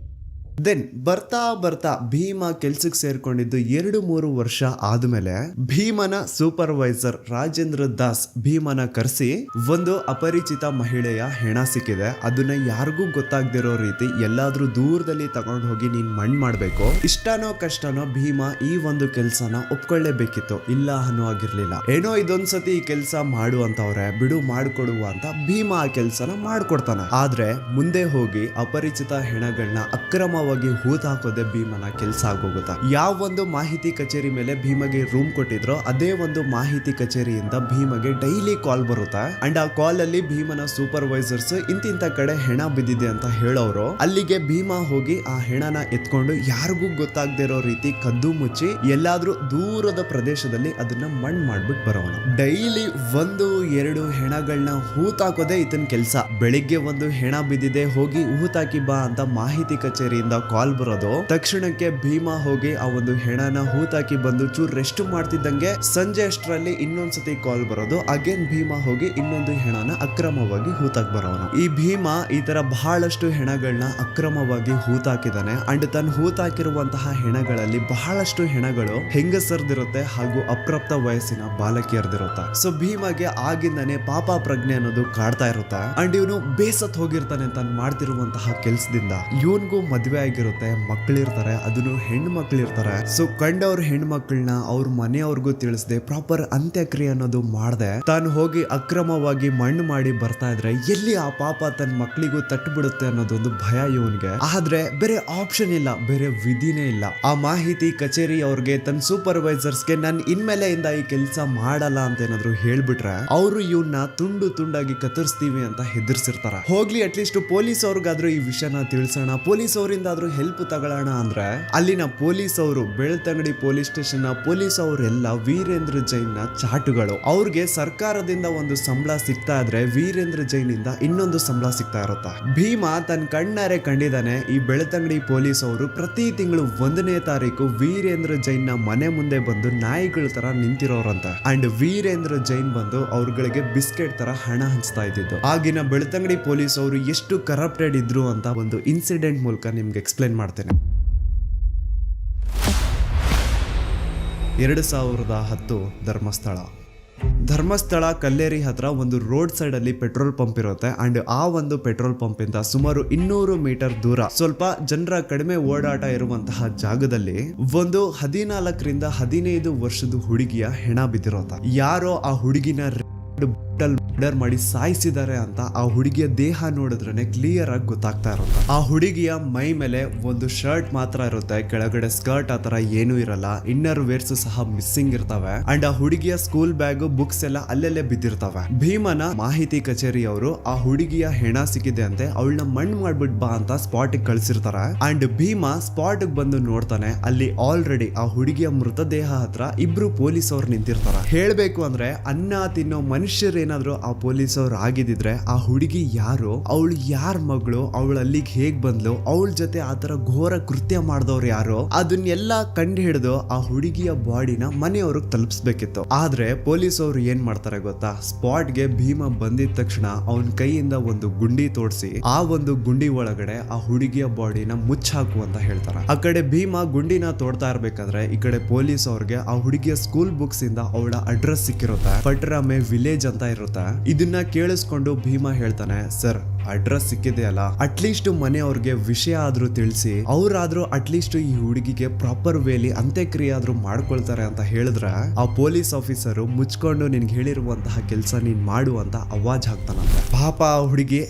ದೆನ್ ಬರ್ತಾ ಭೀಮ ಕೆಲ್ಸಕ್ಕೆ ಸೇರ್ಕೊಂಡಿದ್ದು 2-3 ವರ್ಷ ಆದ್ಮೇಲೆ ಭೀಮನ ಸೂಪರ್ವೈಸರ್ ರಾಜೇಂದ್ರ ದಾಸ್ ಭೀಮನ ಕರೆಸಿ ಒಂದು ಅಪರಿಚಿತ ಮಹಿಳೆಯ ಹೆಣ ಸಿಕ್ಕಿದೆ, ಅದನ್ನ ಯಾರಿಗೂ ಗೊತ್ತಾಗ್ದಿರೋ ರೀತಿ ಎಲ್ಲಾದ್ರೂ ದೂರದಲ್ಲಿ ತಗೊಂಡು ಹೋಗಿ ನೀನ್ ಮಣ್ಣು ಮಾಡ್ಬೇಕು. ಇಷ್ಟನೋ ಕಷ್ಟನೋ ಭೀಮ ಈ ಒಂದು ಕೆಲ್ಸನ ಒಪ್ಕೊಳ್ಳೇಬೇಕಿತ್ತು. ಇಲ್ಲ ಅನ್ನೋ ಆಗಿರ್ಲಿಲ್ಲ. ಏನೋ ಇದೊಂದ್ಸತಿ ಈ ಕೆಲ್ಸ ಮಾಡು ಅಂತವ್ರೆ ಬಿಡು ಮಾಡ್ಕೊಡುವ ಅಂತ ಭೀಮ ಆ ಕೆಲ್ಸನ ಮಾಡ್ಕೊಡ್ತಾನೆ. ಆದ್ರೆ ಮುಂದೆ ಹೋಗಿ ಅಪರಿಚಿತ ಹೆಣಗಳನ್ನ ಅಕ್ರಮವಾಗಿ ಹೂತ್ ಹಾಕೋದೆ ಭೀಮನ ಕೆಲಸ ಆಗೋಗುತ್ತಾ. ಯಾವ ಒಂದು ಮಾಹಿತಿ ಕಚೇರಿ ಮೇಲೆ ಭೀಮಗೆ ರೂಮ್ ಕೊಟ್ಟಿದ್ರೋ ಅದೇ ಒಂದು ಮಾಹಿತಿ ಕಚೇರಿಯಿಂದ ಭೀಮಗೆ ಡೈಲಿ ಕಾಲ್ ಬರುತ್ತಾ. ಅಂಡ್ ಆ ಕಾಲ್ ಅಲ್ಲಿ ಭೀಮನ ಸೂಪರ್ವೈಸರ್ಸ್ ಇಂತಿಂತ ಕಡೆ ಹೆಣ ಬಿದ್ದಿದೆ ಅಂತ ಹೇಳೋರು. ಅಲ್ಲಿಗೆ ಭೀಮ ಹೋಗಿ ಆ ಹೆಣನ ಎತ್ಕೊಂಡು ಯಾರಿಗೂ ಗೊತ್ತಾಗದೇ ಇರೋ ರೀತಿ ಕದ್ದು ಮುಚ್ಚಿ ಎಲ್ಲಾದ್ರೂ ದೂರದ ಪ್ರದೇಶದಲ್ಲಿ ಅದನ್ನ ಮಣ್ಣು ಮಾಡ್ಬಿಟ್ಟು ಬರೋಣ. ಡೈಲಿ 1-2 ಹೆಣಗಳನ್ನ ಹೂತಾಕೋದೆ ಇದನ್ ಕೆಲ್ಸ. ಬೆಳಿಗ್ಗೆ ಒಂದು ಹೆಣ ಬಿದ್ದಿದೆ ಹೋಗಿ ಹೂತಾಕಿ ಬಾ ಅಂತ ಮಾಹಿತಿ ಕಚೇರಿಯಿಂದ ಕಾಲ್ ಬರೋದು. ತಕ್ಷಣಕ್ಕೆ ಭೀಮ ಹೋಗಿ ಆ ಒಂದು ಹೆಣನ ಹೂತಾಕಿ ಬಂದು ಚೂರ್ ರೆಸ್ಟ್ ಮಾಡ್ತಿದ್ದಂಗೆ ಸಂಜೆ ಅಷ್ಟರಲ್ಲಿ ಇನ್ನೊಂದ್ಸತಿ ಕಾಲ್ ಬರೋದು. ಅಗೇನ್ ಭೀಮ ಹೋಗಿ ಇನ್ನೊಂದು ಹೆಣನ ಅಕ್ರಮವಾಗಿ ಹೂತಾಕ್ ಬರೋನು. ಈ ಭೀಮ ಈ ತರ ಬಹಳಷ್ಟು ಹೆಣಗಳನ್ನ ಅಕ್ರಮವಾಗಿ ಹೂತಾಕಿದಾನೆ. ಅಂಡ್ ತನ್ನ ಹೂತಾಕಿರುವಂತಹ ಹೆಣಗಳಲ್ಲಿ ಬಹಳಷ್ಟು ಹೆಣಗಳು ಹೆಂಗಸರ್ದಿರುತ್ತೆ ಹಾಗೂ ಅಪ್ರಾಪ್ತ ವಯಸ್ಸಿನ ಬಾಲಕಿಯರ್ದಿರುತ್ತೆ. ಸೊ ಭೀಮಗೆ ಆಗಿಂದಾನೆ ಪಾಪ ಪ್ರಜ್ಞೆ ಅನ್ನೋದು ಕಾಡ್ತಾ ಇರುತ್ತೆ. ಅಂಡ್ ಇವನು ಬೇಸತ್ ಹೋಗಿರ್ತಾನೆ ತಾನು ಮಾಡ್ತಿರುವಂತಹ ಕೆಲ್ಸದಿಂದ. ಇವನ್ಗೂ ಮದ್ವೆ ಆಗಿರುತ್ತೆ, ಮಕ್ಕಳಿರ್ತಾರೆ, ಅದನ್ನು ಹೆಣ್ಣು ಮಕ್ಕಳಿರ್ತಾರೆ. ಸೊ ಕಂಡವ್ರ ಹೆಣ್ಮಕ್ಳನ್ನ ಅವ್ರ ಮನೆಯವ್ರಿಗೂ ತಿಳಿಸದೆ ಪ್ರಾಪರ್ ಅಂತ್ಯಕ್ರಿಯೆ ಅನ್ನೋದು ಮಾಡದೆ ತಾನು ಹೋಗಿ ಅಕ್ರಮವಾಗಿ ಮಣ್ಣು ಮಾಡಿ ಬರ್ತಾ ಇದ್ರೆ ಎಲ್ಲಿ ಆ ಪಾಪ ತನ್ನ ಮಕ್ಕಳಿಗೂ ತಟ್ಟುಬಿಡುತ್ತೆ ಅನ್ನೋದೊಂದು ಭಯ ಇವನ್ಗೆ. ಆದ್ರೆ ಬೇರೆ ಆಪ್ಷನ್ ಇಲ್ಲ, ಬೇರೆ ವಿಧಿನೇ ಇಲ್ಲ. ಆ ಮಾಹಿತಿ ಕಚೇರಿ ಅವ್ರಿಗೆ ತನ್ನ ಸೂಪರ್ವೈಸರ್ಸ್ಗೆ ನಾನು ಇನ್ಮೇಲೆಯಿಂದ ಈ ಕೆಲಸ ಮಾಡಲ್ಲ ಅಂತ ಏನಾದ್ರು ಹೇಳ್ಬಿಟ್ರೆ ಅವರು ಇವನ್ನ ತುಂಡಾಗಿ ಕತ್ತರಿಸ್ತೀವಿ ಅಂತ ಹೆದರ್ಸಿರ್ತಾರ. ಹೋಗ್ಲಿ ಅಟ್ಲೀಸ್ಟ್ ಪೊಲೀಸ್ ಅವ್ರಿಗಾದ್ರೂ ಈ ವಿಷಯನ ತಿಳಿಸೋಣ, ಪೊಲೀಸ್ ಅವರಿಂದ ಹೆಲ್ಪ್ ತಗೊಳ್ಳೋಣ ಅಂದ್ರೆ ಅಲ್ಲಿನ ಪೊಲೀಸ್ ಅವರು ಬೆಳ್ತಂಗಡಿ ಪೊಲೀಸ್ ಸ್ಟೇಷನ್ ಪೊಲೀಸ್ ಅವರೆಲ್ಲ ವೀರೇಂದ್ರ ಜೈನ್ ನ ಚಾಟುಗಳು. ಅವ್ರಿಗೆ ಸರ್ಕಾರದಿಂದ ಒಂದು ಸಂಬಳ ಸಿಗ್ತಾ ಇದ್ರೆ ವೀರೇಂದ್ರ ಜೈನ್ ಇಂದ ಇನ್ನೊಂದು ಸಂಬಳ ಸಿಗ್ತಾ ಇರುತ್ತೆ. ಭೀಮ ತನ್ನ ಕಣ್ಣಾರೆ ಕಂಡಿದ್ದಾನೆ ಈ ಬೆಳ್ತಂಗಡಿ ಪೊಲೀಸ್ ಅವರು ಪ್ರತಿ ತಿಂಗಳು 1ನೇ ತಾರೀಕು ವೀರೇಂದ್ರ ಜೈನ್ ನ ಮನೆ ಮುಂದೆ ಬಂದು ನಾಯಿಗಳ ತರ ನಿಂತಿರೋರಂತೆ. ಅಂಡ್ ವೀರೇಂದ್ರ ಜೈನ್ ಬಂದು ಅವ್ರಗಳಿಗೆ ಬಿಸ್ಕೆಟ್ ತರ ಹಣ ಹಂಚ್ತಾ ಇದ್ದಿದ್ದು. ಆಗಿನ ಬೆಳ್ತಂಗಡಿ ಪೊಲೀಸ್ ಅವರು ಎಷ್ಟು ಕರಪ್ಟೆಡ್ ಇದ್ರು ಅಂತ ಒಂದು ಇನ್ಸಿಡೆಂಟ್ ಮೂಲಕ ನಿಮ್ಗೆ ಎಕ್ಸ್ಪ್ಲೇನ್ ಮಾಡ್ತೇನೆ. 2010 ಧರ್ಮಸ್ಥಳ ಕಲ್ಲೇರಿ ಹತ್ರ ಒಂದು ರೋಡ್ ಸೈಡ್ ಅಲ್ಲಿ ಪೆಟ್ರೋಲ್ ಪಂಪ್ ಇರುತ್ತೆ ಅಂಡ್ ಆ ಒಂದು ಪೆಟ್ರೋಲ್ ಪಂಪ್ ಇಂದ ಸುಮಾರು 200 ಮೀಟರ್ ದೂರ ಸ್ವಲ್ಪ ಜನರ ಕಡಿಮೆ ಓಡಾಟ ಇರುವಂತಹ ಜಾಗದಲ್ಲಿ ಒಂದು 14 ರಿಂದ 15 ವರ್ಷದ ಹುಡುಗಿಯ ಹೆಣ ಬಿದ್ದಿರೋತ. ಯಾರೋ ಆ ಹುಡುಗಿನ ಮರ್ಡರ್ ಮಾಡಿ ಸಾಯಿಸಿದ್ದಾರೆ ಅಂತ ಆ ಹುಡುಗಿಯ ದೇಹ ನೋಡಿದ್ರೆ ಕ್ಲಿಯರ್ ಆಗಿ ಗೊತ್ತಾಗ್ತಾ ಇರುತ್ತೆ. ಆ ಹುಡುಗಿಯ ಮೈ ಮೇಲೆ ಒಂದು ಶರ್ಟ್ ಮಾತ್ರ ಇರುತ್ತೆ, ಕೆಳಗಡೆ ಸ್ಕರ್ಟ್ ಆತರ ಏನೂ ಇರಲ್ಲ, ಇನ್ನರ್ ವೇರ್ಸ್ ಸಹ ಮಿಸ್ಸಿಂಗ್ ಇರ್ತವೆ ಅಂಡ್ ಆ ಹುಡುಗಿಯ ಸ್ಕೂಲ್ ಬ್ಯಾಗ್ ಬುಕ್ಸ್ ಎಲ್ಲ ಅಲ್ಲೆಲ್ಲೇ ಬಿದ್ದಿರ್ತವೆ. ಭೀಮನ ಮಾಹಿತಿ ಕಚೇರಿ ಅವರು ಆ ಹುಡುಗಿಯ ಹೆಣ ಸಿಕ್ಕಿದೆ ಅಂತೆ, ಅವಳನ್ನ ಮಣ್ಣು ಮಾಡ್ಬಿಟ್ ಬಾ ಅಂತ ಸ್ಪಾಟ್ ಕಳ್ಸಿರ್ತಾರೆ ಅಂಡ್ ಭೀಮ ಸ್ಪಾಟ್ ಬಂದು ನೋಡ್ತಾನೆ. ಅಲ್ಲಿ ಆಲ್ರೆಡಿ ಆ ಹುಡುಗಿಯ ಮೃತದೇಹ ಹತ್ರ ಇಬ್ರು ಪೊಲೀಸ್ ಅವ್ರು ನಿಂತಿರ್ತಾರೆ. ಹೇಳ್ಬೇಕು ಅಂದ್ರೆ ಅನ್ನ ತಿನ್ನೋ ಮನುಷ್ಯರೇನಾದ್ರು ಆ ಪೊಲೀಸ್ ಅವ್ರು ಆಗಿದ್ರೆ ಆ ಹುಡುಗಿ ಯಾರು, ಅವಳು ಯಾರ ಮಗಳು, ಅವಳು ಅಲ್ಲಿಗೆ ಹೇಗ್ ಬಂದ್ಲು, ಅವಳ ಜೊತೆ ಆತರ ಘೋರ ಕೃತ್ಯ ಮಾಡಿದವ್ರು ಯಾರು, ಅದನ್ನೆಲ್ಲ ಕಂಡು ಹಿಡಿದು ಆ ಹುಡುಗಿಯ ಬಾಡಿನ ಮನೆಯವ್ರಿಗೆ ತಲುಪಿಸ್ಬೇಕಿತ್ತು. ಆದ್ರೆ ಪೊಲೀಸ್ ಅವರು ಏನ್ ಮಾಡ್ತಾರೆ ಗೊತ್ತಾ, ಸ್ಪಾಟ್ಗೆ ಭೀಮ ಬಂದಿದ ತಕ್ಷಣ ಅವನ ಕೈಯಿಂದ ಒಂದು ಗುಂಡಿ ತೋಡಿಸಿ ಆ ಒಂದು ಗುಂಡಿ ಒಳಗಡೆ ಆ ಹುಡುಗಿಯ ಬಾಡಿನ ಮುಚ್ಚಾಕು ಅಂತ ಹೇಳ್ತಾರೆ. ಆ ಕಡೆ ಭೀಮ ಗುಂಡಿನ ತೋಡ್ತಾ ಇರ್ಬೇಕಾದ್ರೆ ಈ ಕಡೆ ಪೊಲೀಸ್ ಅವ್ರಿಗೆ ಆ ಹುಡುಗಿಯ ಸ್ಕೂಲ್ ಬುಕ್ಸ್ ಇಂದ ಅವಳ ಅಡ್ರೆಸ್ ಸಿಕ್ಕಿರುತ್ತೆ, ಪಟ್ರಾಮೆ ವಿಲೇಜ್ ಅಂತ ಇರುತ್ತೆ. ಇದನ್ನ ಕೇಳಿಸ್ಕೊಂಡು ಭೀಮ ಹೇಳ್ತಾನೆ, ಸರ್ ಅಡ್ರೆಸ್ ಸಿಕ್ಕಿದೆ ಅಲ್ಲ, ಅಟ್ಲೀಸ್ಟ್ ಮನೆಯವ್ರಿಗೆ ವಿಷಯ ಆದ್ರೂ ತಿಳಿಸಿ, ಅವ್ರಾದ್ರೂ ಅಟ್ಲೀಸ್ಟ್ ಈ ಹುಡುಗಿಗೆ ಪ್ರಾಪರ್ ವೇಲಿ ಅಂತ್ಯಕ್ರಿಯೆ ಆದ್ರೂ ಮಾಡ್ಕೊಳ್ತಾರೆ ಅಂತ ಹೇಳಿದ್ರೆ ಆ ಪೊಲೀಸ್ ಆಫೀಸರು ಮುಚ್ಕೊಂಡು ನಿನ್ಗೆ ಹೇಳಿರುವಂತಹ ಕೆಲಸ ನೀನ್ ಮಾಡು ಅಂತ ಅವಾಜ್ ಹಾಕ್ತಾನಂತೆ. ಪಾಪ ಆ ಹುಡುಗಿ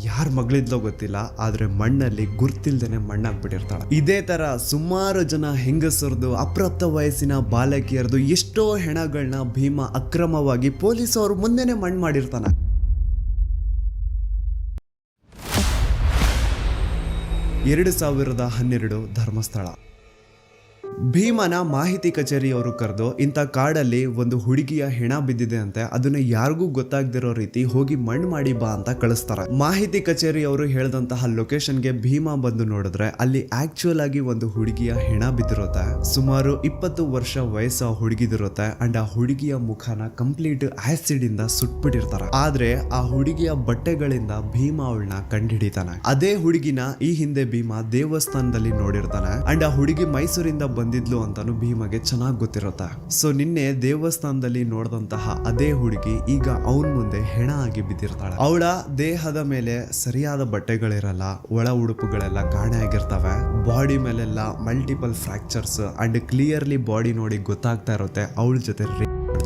ಯಾರ ಮಗಳಿದ್ಲೋ ಗೊತ್ತಿಲ್ಲ, ಆದ್ರೆ ಮಣ್ಣಲ್ಲಿ ಗುರ್ತಿಲ್ದೇನೆ ಮಣ್ಣಾಗ್ಬಿಟ್ಟಿರ್ತಾಳೆ. ಇದೇ ತರ ಸುಮಾರು ಜನ ಹೆಂಗಸರದು ಅಪ್ರಾಪ್ತ ವಯಸ್ಸಿನ ಬಾಲಕಿಯರದು ಎಷ್ಟೋ ಹೆಣಗಳನ್ನ ಭೀಮ ಅಕ್ರಮವಾಗಿ ಪೊಲೀಸ್ ಅವರು ಮುಂದೆನೆ ಮಣ್ಣು ಮಾಡಿರ್ತಾನೆ. 2012 ಧರ್ಮಸ್ಥಳ. ಭೀಮನ ಮಾಹಿತಿ ಕಚೇರಿಯವರು ಕರೆದು ಇಂಥ ಕಾಡಲ್ಲಿ ಒಂದು ಹುಡುಗಿಯ ಹೆಣ ಬಿದ್ದಿದೆ ಅಂತೆ, ಅದನ್ನ ಯಾರಿಗೂ ಗೊತ್ತಾಗ್ದಿರೋ ರೀತಿ ಹೋಗಿ ಮಣ್ಣು ಮಾಡಿ ಬಾ ಅಂತ ಕಳಿಸ್ತಾರೆ. ಮಾಹಿತಿ ಕಚೇರಿಯವರು ಹೇಳಿದಂತಹ ಲೊಕೇಶನ್ಗೆ ಭೀಮ ಬಂದು ನೋಡಿದ್ರೆ ಅಲ್ಲಿ ಆಕ್ಚುಯಲ್ ಆಗಿ ಒಂದು ಹುಡುಗಿಯ ಹೆಣ ಬಿದ್ದಿರುತ್ತೆ. ಸುಮಾರು 20 ವರ್ಷ ವಯಸ್ಸು ಆ ಹುಡುಗಿದಿರುತ್ತೆ ಅಂಡ್ ಆ ಹುಡುಗಿಯ ಮುಖನ ಕಂಪ್ಲೀಟ್ ಆಸಿಡ್ ಇಂದ ಸುಟ್ಬಿಟ್ಟಿರ್ತಾರೆ. ಆದ್ರೆ ಆ ಹುಡುಗಿಯ ಬಟ್ಟೆಗಳಿಂದ ಭೀಮ ಅವಳನ್ನ ಕಂಡುಹಿಡಿತಾನೆ. ಅದೇ ಹುಡುಗಿನ ಈ ಹಿಂದೆ ಭೀಮ ದೇವಸ್ಥಾನದಲ್ಲಿ ನೋಡಿರ್ತಾನೆ ಅಂಡ್ ಆ ಹುಡುಗಿ ಮೈಸೂರಿಂದ ಬಂದಿದ್ಲು ಅಂತಾನು ಭೀಮಗೆ ಚೆನ್ನಾಗಿ ಗೊತ್ತಿರುತ್ತೆ. ಸೊ ನಿನ್ನೆ ದೇವಸ್ಥಾನದಲ್ಲಿ ನೋಡಿದಂತಹ ಅದೇ ಹುಡುಗಿ ಈಗ ಅವನ್ ಮುಂದೆ ಹೆಣ ಆಗಿ ಬಿದ್ದಿರ್ತಾಳೆ. ಅವಳ ದೇಹದ ಮೇಲೆ ಸರಿಯಾದ ಬಟ್ಟೆಗಳಿರಲ್ಲ, ಒಳ ಉಡುಪುಗಳೆಲ್ಲ ಕಾಣೆ ಆಗಿರ್ತವೆ, ಬಾಡಿ ಮೇಲೆಲ್ಲ multiple fractures and clearly body ನೋಡಿ ಗೊತ್ತಾಗ್ತಾ ಇರುತ್ತೆ ಅವಳ ಜೊತೆ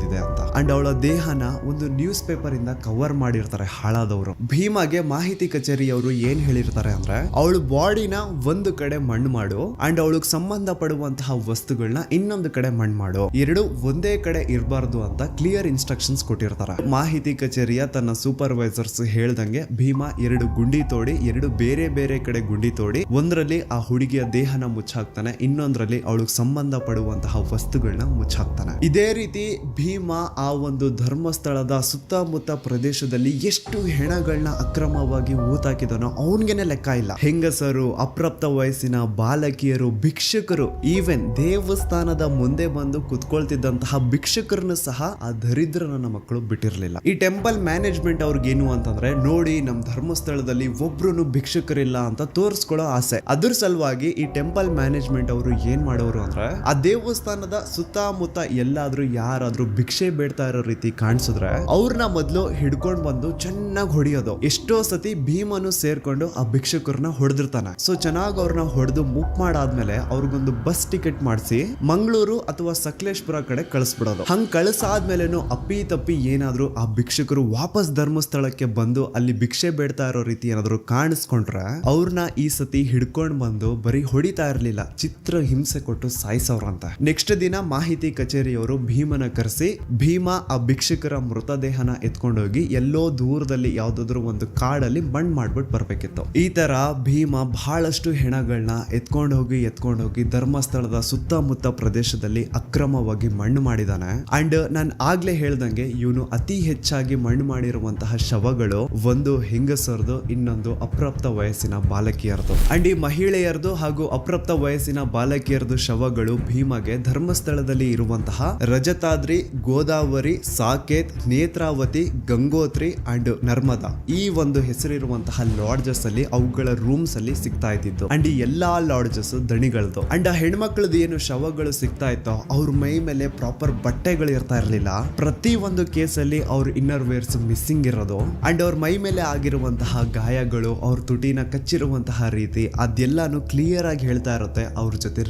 ಇದೆ ಅಂತ. ಅಂಡ್ ಅವಳ ದೇಹನ ಒಂದು ನ್ಯೂಸ್ ಪೇಪರ್ ಇಂದ ಕವರ್ ಮಾಡಿರ್ತಾರೆ ಹಾಳಾದವರು. ಭೀಮಗೆ ಮಾಹಿತಿ ಕಚೇರಿಯವರು ಏನ್ ಹೇಳಿರ್ತಾರೆ ಅಂದ್ರೆ ಅವಳ ಬಾಡಿನ ಒಂದು ಕಡೆ ಮಣ್ಣು ಮಾಡು ಅಂಡ್ ಅವಳಿಗೆ ಸಂಬಂಧ ಪಡುವಂತಹ ವಸ್ತುಗಳನ್ನ ಇನ್ನೊಂದು ಕಡೆ ಮಣ್ಣು ಮಾಡು, ಎರಡು ಒಂದೇ ಕಡೆ ಇರಬಾರ್ದು ಅಂತ ಕ್ಲಿಯರ್ ಇನ್ಸ್ಟ್ರಕ್ಷನ್ಸ್ ಕೊಟ್ಟಿರ್ತಾರೆ. ಮಾಹಿತಿ ಕಚೇರಿಯ ತನ್ನ ಸೂಪರ್ವೈಸರ್ಸ್ ಹೇಳ್ದಂಗೆ ಭೀಮ 2 ಗುಂಡಿ ತೋಡಿ 2 ಬೇರೆ ಬೇರೆ ಕಡೆ ಗುಂಡಿ ತೋಡಿ ಒಂದರಲ್ಲಿ ಆ ಹುಡುಗಿಯ ದೇಹನ ಮುಚ್ಚಾಕ್ತಾನೆ, ಇನ್ನೊಂದರಲ್ಲಿ ಅವಳಿಗೆ ಸಂಬಂಧ ಪಡುವಂತಹ ವಸ್ತುಗಳನ್ನ ಮುಚ್ಚಾಕ್ತಾನೆ. ಇದೇ ರೀತಿ ಭೀಮ ಆ ಒಂದು ಧರ್ಮಸ್ಥಳದ ಸುತ್ತಮುತ್ತ ಪ್ರದೇಶದಲ್ಲಿ ಎಷ್ಟು ಹೆಣಗಳನ್ನ ಅಕ್ರಮವಾಗಿ ಊತಾಕಿದನೋ ಅವನ್ಗೆನೆ ಲೆಕ್ಕ ಇಲ್ಲ. ಹೆಂಗಸರು, ಅಪ್ರಾಪ್ತ ವಯಸ್ಸಿನ ಬಾಲಕಿಯರು, ಭಿಕ್ಷುಕರು, ಈವನ್ ದೇವಸ್ಥಾನದ ಮುಂದೆ ಬಂದು ಕುತ್ಕೊಳ್ತಿದ್ದಂತಹ ಭಿಕ್ಷುಕರನ್ನು ಸಹ ಆ ದರಿದ್ರ ನನ್ನ ಮಕ್ಕಳು ಬಿಟ್ಟಿರ್ಲಿಲ್ಲ. ಈ ಟೆಂಪಲ್ ಮ್ಯಾನೇಜ್ಮೆಂಟ್ ಅವ್ರಿಗೇನು ಅಂತಂದ್ರೆ ನೋಡಿ ನಮ್ ಧರ್ಮಸ್ಥಳದಲ್ಲಿ ಒಬ್ರು ಭಿಕ್ಷುಕರಿಲ್ಲ ಅಂತ ತೋರಿಸ್ಕೊಳ್ಳೋ ಆಸೆ. ಅದ್ರ ಸಲುವಾಗಿ ಈ ಟೆಂಪಲ್ ಮ್ಯಾನೇಜ್ಮೆಂಟ್ ಅವರು ಏನ್ ಮಾಡೋರು ಅಂದ್ರೆ ಆ ದೇವಸ್ಥಾನದ ಸುತ್ತಮುತ್ತ ಎಲ್ಲಾದ್ರೂ ಯಾರಾದ್ರೂ ಭಿಕ್ಷೆ ಬೇಡ್ತಾ ಇರೋ ರೀತಿ ಕಾಣಿಸಿದ್ರೆ ಅವ್ರನ್ನ ಮೊದಲು ಹಿಡ್ಕೊಂಡ್ ಬಂದು ಚೆನ್ನಾಗಿ ಹೊಡಿಯೋದು. ಎಷ್ಟೋ ಸತಿ ಭೀಮನು ಸೇರ್ಕೊಂಡು ಆ ಭಿಕ್ಷುಕರನ್ನ ಹೊಡೆದಿರ್ತಾನೆ. ಸೊ ಚೆನ್ನಾಗಿ ಅವ್ರನ್ನ ಹೊಡೆದು ಮುಕ್ ಮಾಡಾದ್ಮೇಲೆ ಅವ್ರಿಗೊಂದು ಬಸ್ ಟಿಕೆಟ್ ಮಾಡಿಸಿ ಮಂಗಳೂರು ಅಥವಾ ಸಕಲೇಶ್ಪುರ ಕಡೆ ಕಳಿಸ್ಬಿಡೋದು. ಹಂಗ್ ಕಳಿಸಾದ್ಮೇಲೆನು ಅಪ್ಪಿ ತಪ್ಪಿ ಏನಾದ್ರು ಆ ಭಿಕ್ಷುಕರು ವಾಪಸ್ ಧರ್ಮಸ್ಥಳಕ್ಕೆ ಬಂದು ಅಲ್ಲಿ ಭಿಕ್ಷೆ ಬೇಡ್ತಾ ಇರೋ ರೀತಿ ಏನಾದ್ರು ಕಾಣಿಸ್ಕೊಂಡ್ರೆ ಅವ್ರನ್ನ ಈ ಸತಿ ಹಿಡ್ಕೊಂಡ್ ಬಂದು ಬರೀ ಹೊಡಿತಾ ಇರ್ಲಿಲ್ಲ, ಚಿತ್ರ ಹಿಂಸೆ ಕೊಟ್ಟು ಸಾಯಿಸವ್ರಂತ. ನೆಕ್ಸ್ಟ್ ದಿನ ಮಾಹಿತಿ ಕಚೇರಿಯವರು ಭೀಮನ ಕರೆಸಿ ಭೀಮ ಆ ಭಿಕ್ಷುಕರ ಮೃತದೇಹನ ಎತ್ಕೊಂಡೋಗಿ ಎಲ್ಲೋ ದೂರದಲ್ಲಿ ಯಾವ್ದಾದ್ರು ಒಂದು ಕಾಡಲ್ಲಿ ಮಣ್ಣು ಮಾಡ್ಬಿಟ್ಟು ಬರ್ಬೇಕಿತ್ತು. ಈ ತರ ಭೀಮ ಬಹಳಷ್ಟು ಹೆಣಗಳನ್ನ ಎತ್ಕೊಂಡು ಹೋಗಿ ಧರ್ಮಸ್ಥಳದ ಸುತ್ತಮುತ್ತ ಪ್ರದೇಶದಲ್ಲಿ ಅಕ್ರಮವಾಗಿ ಮಣ್ಣು ಮಾಡಿದಾನೆ. ಅಂಡ್ ನಾನು ಆಗ್ಲೇ ಹೇಳ್ದಂಗೆ ಇವನು ಅತಿ ಹೆಚ್ಚಾಗಿ ಮಣ್ಣು ಮಾಡಿರುವಂತಹ ಶವಗಳು ಒಂದು ಹೆಂಗಸರದು, ಇನ್ನೊಂದು ಅಪ್ರಾಪ್ತ ವಯಸ್ಸಿನ ಬಾಲಕಿಯರದು. ಅಂಡ್ ಈ ಮಹಿಳೆಯರದು ಹಾಗೂ ಅಪ್ರಾಪ್ತ ವಯಸ್ಸಿನ ಬಾಲಕಿಯರದು ಶವಗಳು ಭೀಮಗೆ ಧರ್ಮಸ್ಥಳದಲ್ಲಿ ಇರುವಂತಹ ರಜತಾದ್ರಿ ಗೋದಾವರಿ, ಸಾಕೇತ್, ನೇತ್ರಾವತಿ, ಗಂಗೋತ್ರಿ ಅಂಡ್ ನರ್ಮದಾ ಈ ಒಂದು ಹೆಸರಿರುವಂತಹ ಲಾಡ್ಜಸ್ ಅಲ್ಲಿ ಅವುಗಳ ರೂಮ್ಸ್ ಅಲ್ಲಿ ಸಿಗ್ತಾ ಇದ್ದಿದ್ದು. ಅಂಡ್ ಈ ಎಲ್ಲಾ ಲಾಡ್ಜಸ್ ದಣಿಗಳದು. ಅಂಡ್ ಆ ಹೆಣ್ಮಕ್ಳದ್ದು ಏನು ಶವಗಳು ಸಿಗ್ತಾ ಇತ್ತೋ ಅವ್ರ ಮೈ ಮೇಲೆ ಪ್ರಾಪರ್ ಬಟ್ಟೆಗಳು ಇರ್ತಾ ಇರ್ಲಿಲ್ಲ. ಪ್ರತಿ ಒಂದು ಕೇಸಲ್ಲಿ ಅವ್ರ ಇನ್ನರ್ ವೇರ್ಸ್ ಮಿಸ್ಸಿಂಗ್ ಇರೋದು ಅಂಡ್ ಅವ್ರ ಮೈ ಮೇಲೆ ಆಗಿರುವಂತಹ ಗಾಯಗಳು, ಅವ್ರ ತುಟಿನ ಕಚ್ಚಿರುವಂತಹ ರೀತಿ ಅದೆಲ್ಲಾನು ಕ್ಲಿಯರ್ ಆಗಿ ಹೇಳ್ತಾ ಇರುತ್ತೆ ಅವ್ರ ಜೊತೆ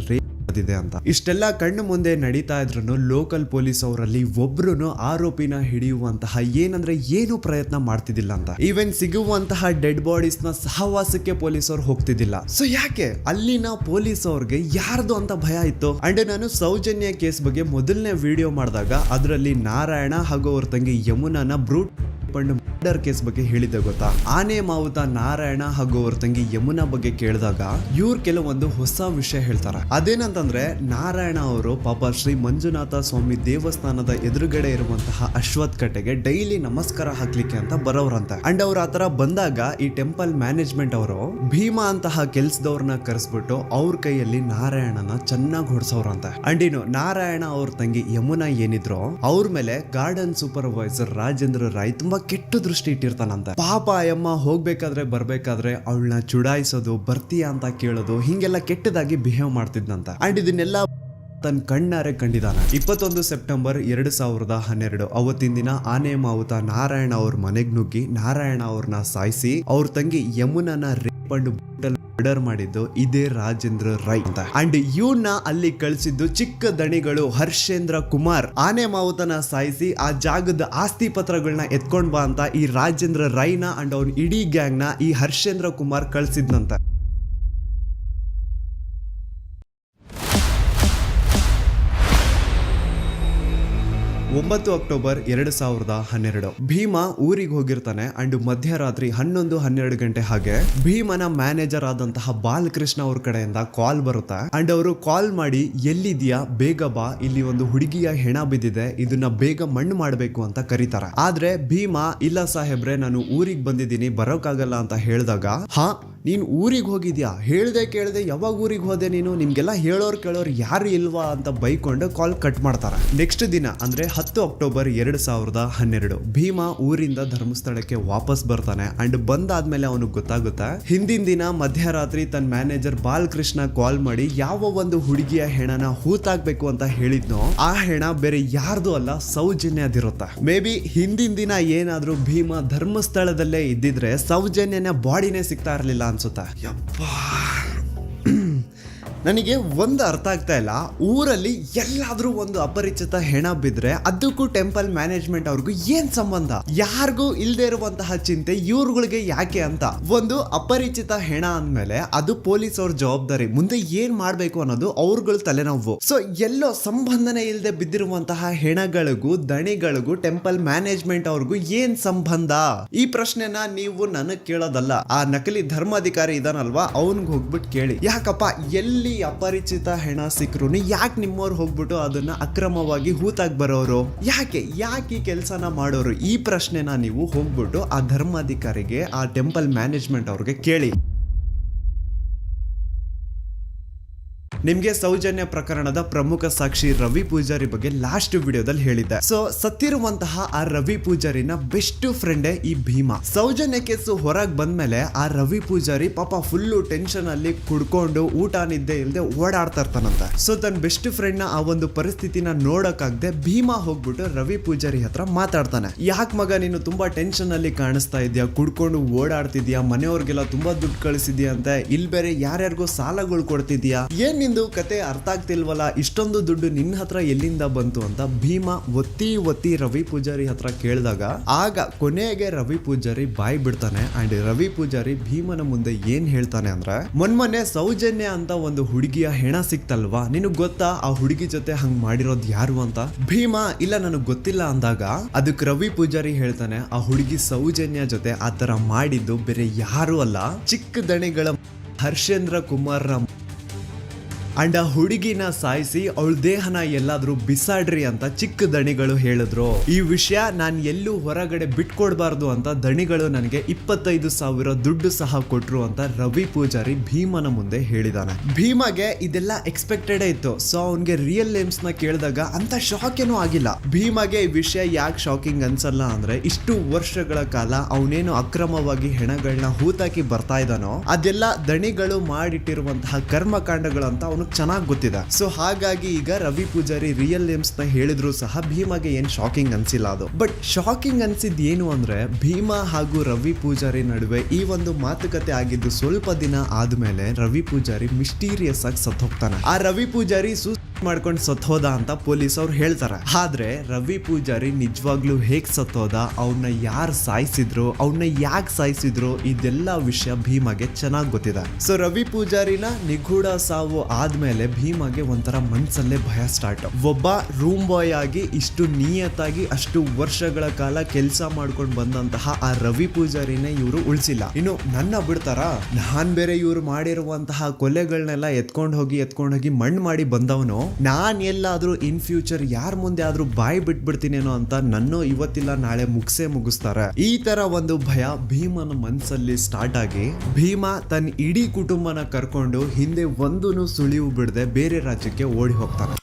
ಇದೆ ಅಂತ. ಇಷ್ಟೆಲ್ಲ ಕಣ್ಣು ಮುಂದೆ ನಡೀತಾ ಇದ್ರು ಲೋಕಲ್ ಪೊಲೀಸ್ ಅವರಲ್ಲಿ ಒಬ್ರು ಆರೋಪಿನ ಹಿಡಿಯುವಂತಹ ಏನು ಪ್ರಯತ್ನ ಮಾಡ್ತಿದ್ದಿಲ್ಲ ಅಂತ. ಈವನ್ ಸಿಗುವಂತಹ ಡೆಡ್ ಬಾಡೀಸ್ ನ ಸಹವಾಸಕ್ಕೆ ಪೊಲೀಸ್ ಅವ್ರು ಹೋಗ್ತಿದ್ದಿಲ್ಲ. ಸೊ ಯಾಕೆ ಅಲ್ಲಿನ ಪೊಲೀಸ್ ಅವ್ರಿಗೆ ಯಾರ್ದು ಅಂತ ಭಯ ಇತ್ತು. ಅಂಡ್ ನಾನು ಸೌಜನ್ಯ ಕೇಸ್ ಬಗ್ಗೆ ಮೊದಲನೇ ವಿಡಿಯೋ ಮಾಡಿದಾಗ ಅದರಲ್ಲಿ ನಾರಾಯಣ ಹಾಗೂ ಅವ್ರ ತಂಗಿ ಯಮುನಾನ ಬ್ರೂಟ್ ಮರ್ಡರ್ ಕೇಸ್ ಬಗ್ಗೆ ಹೇಳಿದ್ದೆ ಗೊತ್ತಾ. ಆನೆ ಮಾವುತ ನಾರಾಯಣ ಹಾಗೂ ಅವ್ರ ತಂಗಿ ಯಮುನಾ ಬಗ್ಗೆ ಕೇಳಿದಾಗ ಇವ್ರು ಕೆಲವೊಂದು ಹೊಸ ವಿಷಯ ಹೇಳ್ತಾರೆ. ಅದೇನಂತಂದ್ರೆ ನಾರಾಯಣ ಅವರು ಪಾಪ ಶ್ರೀ ಮಂಜುನಾಥ ಸ್ವಾಮಿ ದೇವಸ್ಥಾನದ ಎದುರುಗಡೆ ಇರುವಂತಹ ಅಶ್ವತ್ ಕಟ್ಟೆಗೆ ಡೈಲಿ ನಮಸ್ಕಾರ ಹಾಕ್ಲಿಕ್ಕೆ ಅಂತ ಬರೋರಂತೆ. ಅಂಡ್ ಅವ್ರ ಆತರ ಬಂದಾಗ ಈ ಟೆಂಪಲ್ ಮ್ಯಾನೇಜ್ಮೆಂಟ್ ಅವರು ಭೀಮಾ ಅಂತಹ ಕೆಲ್ಸದವ್ರನ್ನ ಕರೆಸ್ಬಿಟ್ಟು ಅವ್ರ ಕೈಯಲ್ಲಿ ನಾರಾಯಣನ ಚೆನ್ನಾಗಿ ಹೊಡ್ಸವ್ರಂತೆ. ಅಂಡ್ ಇನ್ನು ನಾರಾಯಣ ಅವ್ರ ತಂಗಿ ಯಮುನಾ ಏನಿದ್ರು ಅವ್ರ ಮೇಲೆ ಗಾರ್ಡನ್ ಸೂಪರ್ವೈಸರ್ ರಾಜೇಂದ್ರ ರಾಯ್ ತುಂಬಾ ಕೆಟ್ಟ ದೃಷ್ಟಿ ಇಟ್ಟಿರ್ತಾನಂತೆ. ಪಾಪ ಅಯ್ಯಮ್ಮ ಹೋಗ್ಬೇಕಾದ್ರೆ ಬರ್ಬೇಕಾದ್ರೆ ಅವಳನ್ನ ಚುಡಾಯಿಸೋದು, ಬರ್ತೀಯಾ ಅಂತ ಕೇಳೋದು, ಹಿಂಗೆಲ್ಲ ಕೆಟ್ಟದಾಗಿ ಬಿಹೇವ್ ಮಾಡ್ತಿದ್ನಂತ. ಅಂಡ್ ಇದನ್ನೆಲ್ಲ ತನ್ನ ಕಣ್ಣಾರೆ ಕಂಡಿದ್ದಾನೆ. 21 ಸೆಪ್ಟೆಂಬರ್ 2012 ಅವತ್ತಿನ ದಿನ ಆನೆ ಮಾವುತ ನಾರಾಯಣ ಅವ್ರ ಮನೆಗ್ ನುಗ್ಗಿ ನಾರಾಯಣ ಅವ್ರನ್ನ ಸಾಯಿಸಿ ಅವ್ರ ತಂಗಿ ಯಮುನನ ರೇಪ್ ಅಂಡ್ ಮರ್ಡರ್ ಮಾಡಿದ್ದು ಇದೇ ರಾಜೇಂದ್ರ ರೈ ಅಂತ. ಅಂಡ್ ಇವನ್ನ ಅಲ್ಲಿ ಕಳಿಸಿದ್ದು ಚಿಕ್ಕ ದಣಿಗಳು ಹರ್ಷೇಂದ್ರ ಕುಮಾರ್. ಆನೆ ಮಾವುತನ ಸಾಯಿಸಿ ಆ ಜಾಗದ ಆಸ್ತಿ ಪತ್ರಗಳನ್ನ ಎತ್ಕೊಂಡ್ ಬಾ ಅಂತ ಈ ರಾಜೇಂದ್ರ ರೈನ ಅಂಡ್ ಅವ್ನ ಇಡೀ ಗ್ಯಾಂಗ್ ನ ಈ ಹರ್ಷೇಂದ್ರ ಕುಮಾರ್ ಕಳಿಸಿದ್ನಂತ. 9 ಅಕ್ಟೋಬರ್ 2012 ಭೀಮಾ ಊರಿಗೆ ಹೋಗಿರ್ತಾನೆ. ಅಂಡ್ ಮಧ್ಯರಾತ್ರಿ 11-12 ಗಂಟೆ ಹಾಗೆ ಭೀಮನ ಮ್ಯಾನೇಜರ್ ಆದಂತಹ ಬಾಲಕೃಷ್ಣ ಅವ್ರ ಕಡೆಯಿಂದ ಕಾಲ್ ಬರುತ್ತೆ. ಅಂಡ್ ಅವರು ಕಾಲ್ ಮಾಡಿ ಎಲ್ಲಿದ್ಯಾ ಬೇಗ ಬಾ, ಇಲ್ಲಿ ಒಂದು ಹುಡುಗಿಯ ಹೆಣ ಬಿದ್ದಿದೆ, ಇದನ್ನ ಬೇಗ ಮಣ್ಣು ಮಾಡಬೇಕು ಅಂತ ಕರೀತಾರೆ. ಆದ್ರೆ ಭೀಮಾ ಇಲ್ಲ ಸಾಹೇಬ್ರೆ ನಾನು ಊರಿಗೆ ಬಂದಿದ್ದೀನಿ ಬರೋಕ್ಕಾಗಲ್ಲ ಅಂತ ಹೇಳಿದಾಗ ನೀನ್ ಊರಿಗೆ ಹೋಗಿದ್ಯಾ, ಹೇಳ್ದೆ ಕೇಳ್ದೆ ಯಾವಾಗ ಊರಿಗೆ ಹೋದೆ ನೀನು, ನಿಮ್ಗೆಲ್ಲ ಹೇಳೋರ್ ಕೇಳೋರು ಯಾರು ಇಲ್ವಾ ಅಂತ ಬೈಕೊಂಡು ಕಾಲ್ ಕಟ್ ಮಾಡ್ತಾರೆ. ನೆಕ್ಸ್ಟ್ ದಿನ ಅಂದ್ರೆ 10 ಅಕ್ಟೋಬರ್ 2012 ಭೀಮಾ ಊರಿಂದ ಧರ್ಮಸ್ಥಳಕ್ಕೆ ವಾಪಸ್ ಬರ್ತಾನೆ. ಅಂಡ್ ಬಂದಾದ್ಮೇಲೆ ಅವನಿಗೆ ಗೊತ್ತಾಗುತ್ತೆ ಹಿಂದಿನ ದಿನ ಮಧ್ಯರಾತ್ರಿ ತನ್ನ ಮ್ಯಾನೇಜರ್ ಬಾಲಕೃಷ್ಣ ಕಾಲ್ ಮಾಡಿ ಯಾವ ಒಂದು ಹುಡುಗಿಯ ಹೆಣನ ಹೂತಾಕ್ಬೇಕು ಅಂತ ಹೇಳಿದ್ನೋ ಆ ಹೆಣ ಬೇರೆ ಯಾರ್ದು ಅಲ್ಲ ಸೌಜನ್ಯದಿರುತ್ತೆ. ಮೇ ಬಿ ಹಿಂದಿನ ದಿನ ಏನಾದ್ರೂ ಭೀಮಾ ಧರ್ಮಸ್ಥಳದಲ್ಲೇ ಇದ್ದಿದ್ರೆ ಸೌಜನ್ಯನ ಬಾಡಿನೇ ಸಿಗ್ತಾ ಇರ್ಲಿಲ್ಲ ಅನ್ಸುತ್ತೆ. ಯಪ್ಪಾ ನನಗೆ ಒಂದು ಅರ್ಥ ಆಗ್ತಾ ಇಲ್ಲ, ಊರಲ್ಲಿ ಎಲ್ಲಾದ್ರೂ ಒಂದು ಅಪರಿಚಿತ ಹೆಣ ಬಿದ್ರೆ ಅದಕ್ಕೂ ಟೆಂಪಲ್ ಮ್ಯಾನೇಜ್ಮೆಂಟ್ ಅವ್ರಿಗೂ ಏನ್ ಸಂಬಂಧ? ಯಾರಿಗೂ ಇಲ್ದೇ ಇರುವಂತಹ ಚಿಂತೆ ಇವ್ರುಗಳಿಗೆ ಯಾಕೆ ಅಂತ. ಒಂದು ಅಪರಿಚಿತ ಹೆಣ ಅಂದ್ಮೇಲೆ ಅದು ಪೊಲೀಸ್ ಅವ್ರ ಜವಾಬ್ದಾರಿ, ಮುಂದೆ ಏನ್ ಮಾಡ್ಬೇಕು ಅನ್ನೋದು ಅವ್ರಗಳ ತಲೆನೋವು. ಸೊ ಎಲ್ಲೋ ಸಂಬಂಧನೇ ಇಲ್ಲದೆ ಬಿದ್ದಿರುವಂತಹ ಹೆಣಗಳಿಗೂ ದಣಿಗಳಿಗೂ ಟೆಂಪಲ್ ಮ್ಯಾನೇಜ್ಮೆಂಟ್ ಅವ್ರಿಗೂ ಏನ್ ಸಂಬಂಧ? ಈ ಪ್ರಶ್ನೆನ ನೀವು ನನಗ್ ಕೇಳೋದಲ್ಲ, ಆ ನಕಲಿ ಧರ್ಮಾಧಿಕಾರಿ ಇದಾನಲ್ವಾ ಅವನ್ಗೆ ಹೋಗ್ಬಿಟ್ಟು ಕೇಳಿ. ಯಾಕಪ್ಪ ಎಲ್ಲಿ ಅಪರಿಚಿತ ಹೆಣ ಸಿಕ್ಕರು ಯಾಕೆ ನಿಮ್ಮವ್ರು ಹೋಗ್ಬಿಟ್ಟು ಅದನ್ನ ಅಕ್ರಮವಾಗಿ ಹೂತಾಗಿ ಬರೋರು? ಯಾಕೆ ಈ ಕೆಲಸನ ಮಾಡೋರು? ಈ ಪ್ರಶ್ನೆನ ನೀವು ಹೋಗ್ಬಿಟ್ಟು ಆ ಧರ್ಮಾಧಿಕಾರಿಗೆ ಆ ಟೆಂಪಲ್ ಮ್ಯಾನೇಜ್ಮೆಂಟ್ ಅವ್ರಿಗೆ ಕೇಳಿ. ನಿಮ್ಗೆ ಸೌಜನ್ಯ ಪ್ರಕರಣದ ಪ್ರಮುಖ ಸಾಕ್ಷಿ ರವಿ ಪೂಜಾರಿ ಬಗ್ಗೆ ಲಾಸ್ಟ್ ವಿಡಿಯೋದಲ್ಲಿ ಹೇಳಿದ್ದೆ. ಸೊ ಸತ್ತಿರುವಂತಹ ಆ ರವಿ ಪೂಜಾರಿನ ಬೆಸ್ಟ್ ಫ್ರೆಂಡೇ ಈ ಭೀಮಾ. ಸೌಜನ್ಯ ಕೇಸು ಹೊರಗೆ ಬಂದ್ಮೇಲೆ ಆ ರವಿ ಪೂಜಾರಿ ಪಾಪ ಫುಲ್ಲು ಟೆನ್ಷನ್ ಅಲ್ಲಿ ಕುಡ್ಕೊಂಡು ಊಟ ನಿದ್ದೆ ಇಲ್ಲದೆ ಓಡಾಡ್ತಾ ಇರ್ತಾನಂತೆ. ಸೊ ತನ್ನ ಬೆಸ್ಟ್ ಫ್ರೆಂಡ್ ನ ಆ ಒಂದು ಪರಿಸ್ಥಿತಿನ ನೋಡಕ್ಕಾಗದೆ ಭೀಮಾ ಹೋಗ್ಬಿಟ್ಟು ರವಿ ಪೂಜಾರಿ ಹತ್ರ ಮಾತಾಡ್ತಾನೆ. ಯಾಕೆ ಮಗ ನೀನು ತುಂಬಾ ಟೆನ್ಷನ್ ಅಲ್ಲಿ ಕಾಣಿಸ್ತಾ ಇದೆಯಾ, ಕುಡ್ಕೊಂಡು ಓಡಾಡ್ತಿದ್ಯಾ, ಮನೆಯವ್ರಿಗೆಲ್ಲ ತುಂಬಾ ದುಡ್ಡು ಕಳಿಸಿದ್ಯಾ ಅಂತ, ಇಲ್ಲಿ ಬೇರೆ ಯಾರ್ಯಾರಿಗೋ ಸಾಲಗಳು ಕೊಡ್ತಿದ್ಯಾ, ಏನ್ ಕತೆ ಅರ್ಥ ಆಗ್ತಿಲ್ವಲ್ಲ, ಇಷ್ಟೊಂದು ದುಡ್ಡು ನಿನ್ನ ಹತ್ರ ಎಲ್ಲಿಂದ ಬಂತು ಅಂತ ಭೀಮಾ ಒತ್ತಿ ರವಿ ಪೂಜಾರಿ ಹತ್ರ ಕೇಳಿದಾಗ ಆಗ ಕೊನೆಗೆ ರವಿ ಪೂಜಾರಿ ಬಾಯ್ ಬಿಡ್ತಾನೆ. ಅಂಡ್ ರವಿ ಪೂಜಾರಿ ಭೀಮನ ಮುಂದೆ ಏನ್ ಹೇಳ್ತಾನೆ ಅಂದ್ರೆ, ಮೊನ್ನೆ ಸೌಜನ್ಯ ಅಂತ ಒಂದು ಹುಡುಗಿಯ ಹೆಣ ಸಿಕ್ತಲ್ವಾ, ನಿನಗ್ ಗೊತ್ತಾ ಆ ಹುಡುಗಿ ಜೊತೆ ಹಂಗ್ ಮಾಡಿರೋದು ಯಾರು ಅಂತ? ಭೀಮಾ ಇಲ್ಲ ನನಗ್ ಗೊತ್ತಿಲ್ಲ ಅಂದಾಗ ಅದಕ್ಕೆ ರವಿ ಪೂಜಾರಿ ಹೇಳ್ತಾನೆ, ಆ ಹುಡುಗಿ ಸೌಜನ್ಯ ಜೊತೆ ಆತರ ಮಾಡಿದ್ದು ಬೇರೆ ಯಾರು ಅಲ್ಲ, ಚಿಕ್ಕ ದಣಿಗಳ ಹರ್ಷೇಂದ್ರ ಕುಮಾರ್ ಅಂಡ್ ಆ ಹುಡುಗಿನ ಸಾಯಿಸಿ ಅವಳ ದೇಹನ ಎಲ್ಲಾದ್ರೂ ಬಿಸಾಡ್ರಿ ಅಂತ ಚಿಕ್ಕ ದಣಿಗಳು ಹೇಳಿದ್ರು. ಈ ವಿಷಯ ನಾನ್ ಎಲ್ಲೂ ಹೊರಗಡೆ ಬಿಟ್ಕೊಡ್ಬಾರ್ದು ಅಂತ ದಣಿಗಳು ನನಗೆ 25,000 ದುಡ್ಡು ಸಹ ಕೊಟ್ರು ಅಂತ ರವಿ ಪೂಜಾರಿ ಭೀಮನ ಮುಂದೆ ಹೇಳಿದಾನೆ. ಭೀಮಗೆ ಇದೆಲ್ಲ ಎಕ್ಸ್ಪೆಕ್ಟೆಡ್ ಇತ್ತು. ಸೊ ಅವನ್ಗೆ ರಿಯಲ್ ನೇಮ್ಸ್ ನ ಕೇಳಿದಾಗ ಅಂತ ಶಾಕ್ ಏನೂ ಆಗಿಲ್ಲ. ಭೀಮಗೆ ಈ ವಿಷಯ ಯಾಕೆ ಶಾಕಿಂಗ್ ಅನ್ಸಲ್ಲ ಅಂದ್ರೆ ಇಷ್ಟು ವರ್ಷಗಳ ಕಾಲ ಅವನೇನು ಅಕ್ರಮವಾಗಿ ಹೆಣಗಳನ್ನ ಹೂತಾಕಿ ಬರ್ತಾ ಇದ್ದಾನೋ ಅದೆಲ್ಲ ದಣಿಗಳು ಮಾಡಿಟ್ಟಿರುವಂತಹ ಕರ್ಮಕಾಂಡಗಳು ಅಂತ ಅವನಿಗೆ ಚೆನ್ನಾಗಿ ಗೊತ್ತಿದೆ. ಸೊ ಹಾಗಾಗಿ ಈಗ ರವಿ ಪೂಜಾರಿ ರಿಯಲ್ ನೇಮ್ಸ್ ನ ಹೇಳಿದ್ರು ಸಹ ಭೀಮಗೆ ಏನ್ ಶಾಕಿಂಗ್ ಅನ್ಸಿಲ್ಲ ಅದು. ಬಟ್ ಶಾಕಿಂಗ್ ಅನ್ಸಿದ್ ಏನು ಅಂದ್ರೆ ಭೀಮ ಹಾಗೂ ರವಿ ಪೂಜಾರಿ ನಡುವೆ ಈ ಒಂದು ಮಾತುಕತೆ ಆಗಿದ್ದು ಸ್ವಲ್ಪ ದಿನ ಆದ್ಮೇಲೆ ರವಿ ಪೂಜಾರಿ ಮಿಸ್ಟೀರಿಯಸ್ ಆಗಿ ಸತ್ತು ಹೋಗ್ತಾನೆ. ಆ ರವಿ ಪೂಜಾರಿ ಮಾಡ್ಕೊಂಡು ಸತ್ತೋದ ಅಂತ ಪೊಲೀಸ್ ಅವ್ರು ಹೇಳ್ತಾರೆ. ಆದ್ರೆ ರವಿ ಪೂಜಾರಿ ನಿಜವಾಗ್ಲೂ ಹೇಗ್ ಸತ್ತೋದ, ಅವನ್ನ ಯಾರು ಸಾಯಿಸಿದ್ರು, ಅವನ್ನ ಯಾಕೆ ಸಾಯಿಸಿದ್ರು, ಇದೆಲ್ಲ ವಿಷಯ ಭೀಮಗೆ ಚೆನ್ನಾಗಿ ಗೊತ್ತಿದೆ. ಸೊ ರವಿ ಪೂಜಾರಿನ ನಿಗೂಢ ಸಾವು ಆದ್ಮೇಲೆ ಭೀಮಗೆ ಒಂಥರ ಮನ್ಸಲ್ಲೇ ಭಯ ಸ್ಟಾರ್ಟ್. ಒಬ್ಬ ರೂಮ್ ಬಾಯ್ ಆಗಿ ಇಷ್ಟು ನಿಯತ್ತಾಗಿ ಅಷ್ಟು ವರ್ಷಗಳ ಕಾಲ ಕೆಲಸ ಮಾಡ್ಕೊಂಡು ಬಂದಂತಹ ಆ ರವಿ ಪೂಜಾರಿನೇ ಇವರು ಉಳಿಸಿಲ್ಲ. ಇನ್ನು ನನ್ನ ಬಿಡ್ತಾರ, ನಾನ್ ಬೇರೆ ಇವ್ರು ಮಾಡಿರುವಂತಹ ಕೊಲೆಗಳನ್ನೆಲ್ಲ ಎತ್ಕೊಂಡು ಹೋಗಿ ಮಣ್ಣು ಮಾಡಿ ಬಂದವನು, ನಾನ್ ಎಲ್ಲಾದ್ರೂ ಇನ್ ಫ್ಯೂಚರ್ ಯಾರ ಮುಂದೆ ಆದ್ರೂ ಬಾಯಿ ಬಿಟ್ಬಿಡ್ತೀನೇನೋ ಅಂತ ನನ್ನ ಇವತ್ತಿಲ್ಲ ನಾಳೆ ಮುಗಿಸ್ತಾರೆ. ಈ ತರ ಒಂದು ಭಯ ಭೀಮನ ಮನ್ಸಲ್ಲಿ ಸ್ಟಾರ್ಟ್ ಆಗಿ ಭೀಮ ತನ್ನ ಇಡೀ ಕುಟುಂಬನ ಕರ್ಕೊಂಡು ಹಿಂದೆ ಒಂದೂ ಸುಳಿವು ಬಿಡದೆ ಬೇರೆ ರಾಜ್ಯಕ್ಕೆ ಓಡಿ ಹೋಗ್ತಾನೆ.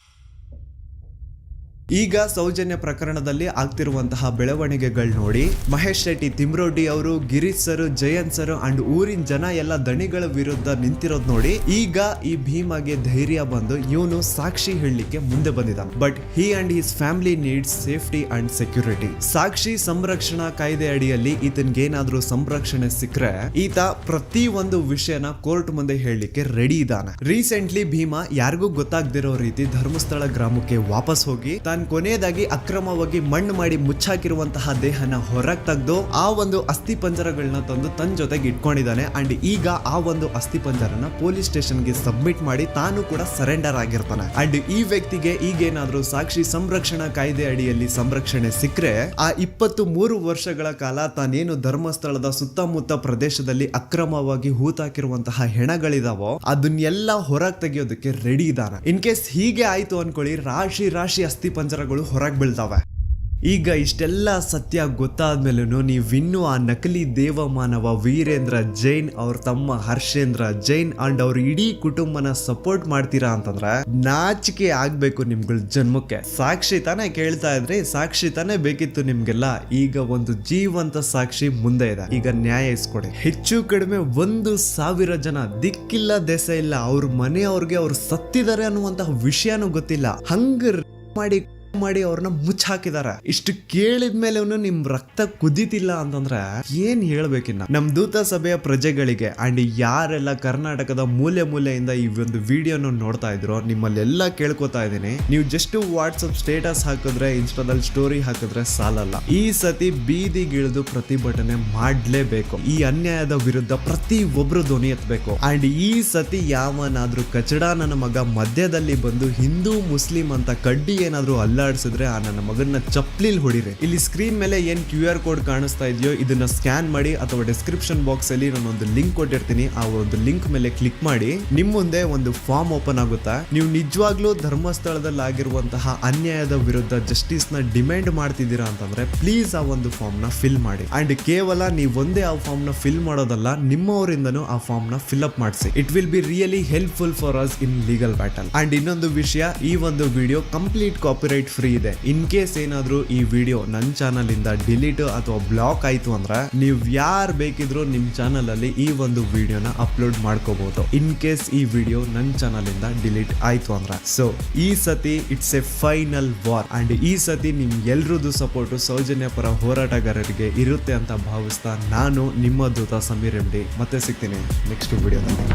ಈಗ ಸೌಜನ್ಯ ಪ್ರಕರಣದಲ್ಲಿ ಆಗ್ತಿರುವಂತಹ ಬೆಳವಣಿಗೆಗಳು ನೋಡಿ ಮಹೇಶ್ ಶೆಟ್ಟಿ, ತಿಮ್ರೋಡಿ ಅವರು, Girish sir, Jayant sir and ಊರಿನ ಜನ ಎಲ್ಲ ದಣಿಗಳ ವಿರುದ್ಧ ನಿಂತಿರೋದು ನೋಡಿ ಈಗ ಈ ಭೀಮಗೆ ಧೈರ್ಯ ಬಂದು ಇವನು ಸಾಕ್ಷಿ ಹೇಳಲಿಕ್ಕೆ ಮುಂದೆ ಬಂದಿದ್ದಾನೆ. But he and his family needs safety and security. ಸಾಕ್ಷಿ ಸಂರಕ್ಷಣಾ ಕಾಯ್ದೆ ಅಡಿಯಲ್ಲಿ ಈತನ್ಗೇನಾದ್ರೂ ಸಂರಕ್ಷಣೆ ಸಿಕ್ಕರೆ ಈತ ಪ್ರತಿ ಒಂದು ವಿಷಯನ ಕೋರ್ಟ್ ಮುಂದೆ ಹೇಳಲಿಕ್ಕೆ ರೆಡಿ ಇದ್ದಾನೆ. ರೀಸೆಂಟ್ಲಿ ಭೀಮ ಯಾರಿಗೂ ಗೊತ್ತಾಗದಿರೋ ರೀತಿ ಧರ್ಮಸ್ಥಳ ಗ್ರಾಮಕ್ಕೆ ವಾಪಸ್ ಹೋಗಿ ಕೊನೆಯದಾಗಿ ಅಕ್ರಮವಾಗಿ ಮಣ್ಣು ಮಾಡಿ ಮುಚ್ಚಾಕಿರುವಂತಹ ದೇಹನ ಹೊರಗೆ ತೆಗೆದು ಆ ಒಂದು ಅಸ್ಥಿ ಪಂಜರಗಳನ್ನ ತಂದು ತನ್ನ ಜೊತೆಗೆ ಇಟ್ಕೊಂಡಿದ್ದಾನೆ. ಅಂಡ್ ಈಗ ಆ ಒಂದು ಅಸ್ಥಿ ಪಂಜರನ ಪೊಲೀಸ್ ಸ್ಟೇಷನ್ಗೆ ಸಬ್ಮಿಟ್ ಮಾಡಿ ತಾನು ಕೂಡ ಸರೆಂಡರ್ ಆಗಿರ್ತಾನೆ. ಅಂಡ್ ಈ ವ್ಯಕ್ತಿಗೆ ಈಗೇನಾದ್ರೂ ಸಾಕ್ಷಿ ಸಂರಕ್ಷಣಾ ಕಾಯ್ದೆ ಅಡಿಯಲ್ಲಿ ಸಂರಕ್ಷಣೆ ಸಿಕ್ಕರೆ ಆ 23 ವರ್ಷಗಳ ಕಾಲ ತಾನೇನು ಧರ್ಮಸ್ಥಳದ ಸುತ್ತಮುತ್ತ ಪ್ರದೇಶದಲ್ಲಿ ಅಕ್ರಮವಾಗಿ ಹೂತಾಕಿರುವಂತಹ ಹೆಣಗಳಿದಾವೋ ಅದನ್ನೆಲ್ಲ ಹೊರಗೆ ತೆಗೆಯೋದಕ್ಕೆ ರೆಡಿ ಇದ್ದಾನೆ. ಇನ್ ಕೇಸ್ ಹೀಗೆ ಆಯ್ತು ಅನ್ಕೊಳ್ಳಿ, ರಾಶಿ ಅಸ್ಥಿ ಪಂಜರಗಳು ಹೊರಗೆ ಬೀಳ್ತಾವೆ. ಈಗ ಇಷ್ಟೆಲ್ಲ ಸತ್ಯ ಗೊತ್ತಾದ್ಮೇಲೂ ನೀವಿನ್ನೂ ಆ ನಕಲಿ ದೇವಮಾನವ ವೀರೇಂದ್ರ ಜೈನ್ ಅವ್ರ ತಮ್ಮ ಹರ್ಷೇಂದ್ರ ಜೈನ್ ಅಂಡ್ ಅವ್ರ ಇಡೀ ಕುಟುಂಬನ ಸಪೋರ್ಟ್ ಮಾಡ್ತೀರಾ ಅಂತಂದ್ರೆ ನಾಚಿಕೆ ಆಗ್ಬೇಕು ನಿಮ್ಗಳ ಜನ್ಮಕ್ಕೆ. ಸಾಕ್ಷಿ ತಾನೇ ಕೇಳ್ತಾ ಇದ್ರಿ, ಸಾಕ್ಷಿ ತಾನೇ ಬೇಕಿತ್ತು ನಿಮ್ಗೆಲ್ಲ. ಈಗ ಒಂದು ಜೀವಂತ ಸಾಕ್ಷಿ ಮುಂದೆ ಇದೆ, ಈಗ ನ್ಯಾಯ ಇಸ್ಕೊಡಿ. ಹೆಚ್ಚು ಕಡಿಮೆ 1,000 ಜನ ದಿಕ್ಕಿಲ್ಲ ದೆಸ ಇಲ್ಲ, ಅವ್ರ ಮನೆಯವ್ರಿಗೆ ಅವ್ರು ಸತ್ತಿದ್ದಾರೆ ಅನ್ನುವಂತಹ ವಿಷಯನೂ ಗೊತ್ತಿಲ್ಲ, ಹಂಗ ಮಾಡಿ ಅವ್ರನ್ನ ಮುಚ್ಚಾಕಿದಾರೆ. ಇಷ್ಟು ಕೇಳಿದ್ಮೇಲೆ ನಿಮ್ ರಕ್ತ ಕುದಿತಿಲ್ಲ ಅಂತಂದ್ರೆ ಏನ್ ಹೇಳ್ಬೇಕಿನ್ನ. ನಮ್ ದೂತ ಸಭೆಯ ಪ್ರಜೆಗಳಿಗೆ ಅಂಡ್ ಯಾರೆಲ್ಲ ಕರ್ನಾಟಕದ ಮೂಲೆಯಿಂದ ಈ ಒಂದು ವಿಡಿಯೋನ ನೋಡ್ತಾ ಇದ್ರು ನಿಮ್ಮಲ್ಲೆಲ್ಲ ಕೇಳ್ಕೊತಾ ಇದೀನಿ, ನೀವು ಜಸ್ಟ್ ವಾಟ್ಸಪ್ ಸ್ಟೇಟಸ್ ಹಾಕಿದ್ರೆ, ಇನ್ಸ್ಟಾದಲ್ಲಿ ಸ್ಟೋರಿ ಹಾಕಿದ್ರೆ ಸಾಲಲ್ಲ. ಈ ಸತಿ ಬೀದಿಗಿಳಿದು ಪ್ರತಿಭಟನೆ ಮಾಡ್ಲೇಬೇಕು. ಈ ಅನ್ಯಾಯದ ವಿರುದ್ಧ ಪ್ರತಿ ಒಬ್ರು ಧ್ವನಿ ಎತ್ತಬೇಕು. ಅಂಡ್ ಈ ಸತಿ ಯಾವನಾದ್ರೂ ಕಚಡ ನನ್ನ ಮಗ ಮಧ್ಯದಲ್ಲಿ ಬಂದು ಹಿಂದೂ ಮುಸ್ಲಿಂ ಅಂತ ಕಡ್ಡಿ ಏನಾದ್ರೂ ಅಲ್ಲಾಡಿಸಿದ್ರೆ ಆ ನನ್ನ ಮಗನ್ನ ಚಪ್ಲಿಲ್ ಹೊಡಿರಿ. ಇಲ್ಲಿ ಸ್ಕ್ರೀನ್ ಮೇಲೆ ಏನ್ QR ಕೋಡ್ ಕಾಣಿಸ್ತಾ ಇದೆಯೋ ಇದನ್ನ ಸ್ಕ್ಯಾನ್ ಮಾಡಿ ಅಥವಾ ಡಿಸ್ಕ್ರಿಪ್ಷನ್ ಬಾಕ್ಸ್ ಅಲ್ಲಿ ನಾನೊಂದು ಲಿಂಕ್ ಕೊಟ್ಟಿರ್ತೀನಿ, ಆ ಒಂದು ಲಿಂಕ್ ಮೇಲೆ ಕ್ಲಿಕ್ ಮಾಡಿ ನಿಮ್ ಮುಂದೆ ಒಂದು ಫಾರ್ಮ್ ಓಪನ್ ಆಗುತ್ತಾ. ನೀವು ನಿಜವಾಗ್ಲೂ ಧರ್ಮಸ್ಥಳದಲ್ಲಿ ಆಗಿರುವಂತಹ ಅನ್ಯಾಯದ ವಿರುದ್ಧ ಜಸ್ಟಿಸ್ ನ ಡಿಮ್ಯಾಂಡ್ ಮಾಡ್ತಿದ್ದೀರಾ ಅಂತಂದ್ರೆ ಪ್ಲೀಸ್ ಆ ಒಂದು ಫಾರ್ಮ್ ನ ಫಿಲ್ ಮಾಡಿ. ಅಂಡ್ ಕೇವಲ ನೀವು ಒಂದೇ ಆ ಫಾರ್ಮ್ ನ ಫಿಲ್ ಮಾಡೋದಲ್ಲ, ನಿಮ್ಮವರಿಂದನೂ ಆ ಫಾರ್ಮ್ ನ ಫಿಲ್ ಅಪ್ ಮಾಡಿಸಿ. It will be really helpful for us in legal battle. And ಇನ್ನೊಂದು ವಿಷಯ, ಈ ಒಂದು ವಿಡಿಯೋ ಕಂಪ್ಲೀಟ್ ಕಾಪಿರೈಟ್ ಫ್ರೀ ಇದೆ. ಇನ್ ಕೇಸ್ ಏನಾದ್ರೂ ಈ ವಿಡಿಯೋ ನನ್ನ ಚಾನಲ್ ಇಂದ ಡಿಲೀಟ್ ಅಥವಾ ಬ್ಲಾಕ್ ಆಯ್ತು ಅಂದ್ರೆ ನೀವು ಯಾರು ಬೇಕಿದ್ರು ನಿಮ್ ಚಾನಲ್ ಅಲ್ಲಿ ಈ ಒಂದು ವಿಡಿಯೋನ ಅಪ್ಲೋಡ್ ಮಾಡ್ಕೋಬಹುದು. ಇನ್ ಕೇಸ್ ಈ ವಿಡಿಯೋ ನನ್ನ ಚಾನಲ್ ಇಂದ ಡಿಲೀಟ್ ಆಯ್ತು ಅಂದ್ರೆ. ಸೊ ಈ ಸತಿ it's A final war and ಈ ಸತಿ ನಿಮ್ ಎಲ್ರದ್ದು ಸಪೋರ್ಟ್ ಸೌಜನ್ಯ ಪರ ಹೋರಾಟಗಾರರಿಗೆ ಇರುತ್ತೆ ಅಂತ ಭಾವಿಸ್ತಾ ನಾನು ನಿಮ್ಮ ದೂತ ಸಮೀರ್ MD ಮತ್ತೆ ಸಿಗ್ತೀನಿ ನೆಕ್ಸ್ಟ್ ವಿಡಿಯೋದಲ್ಲಿ.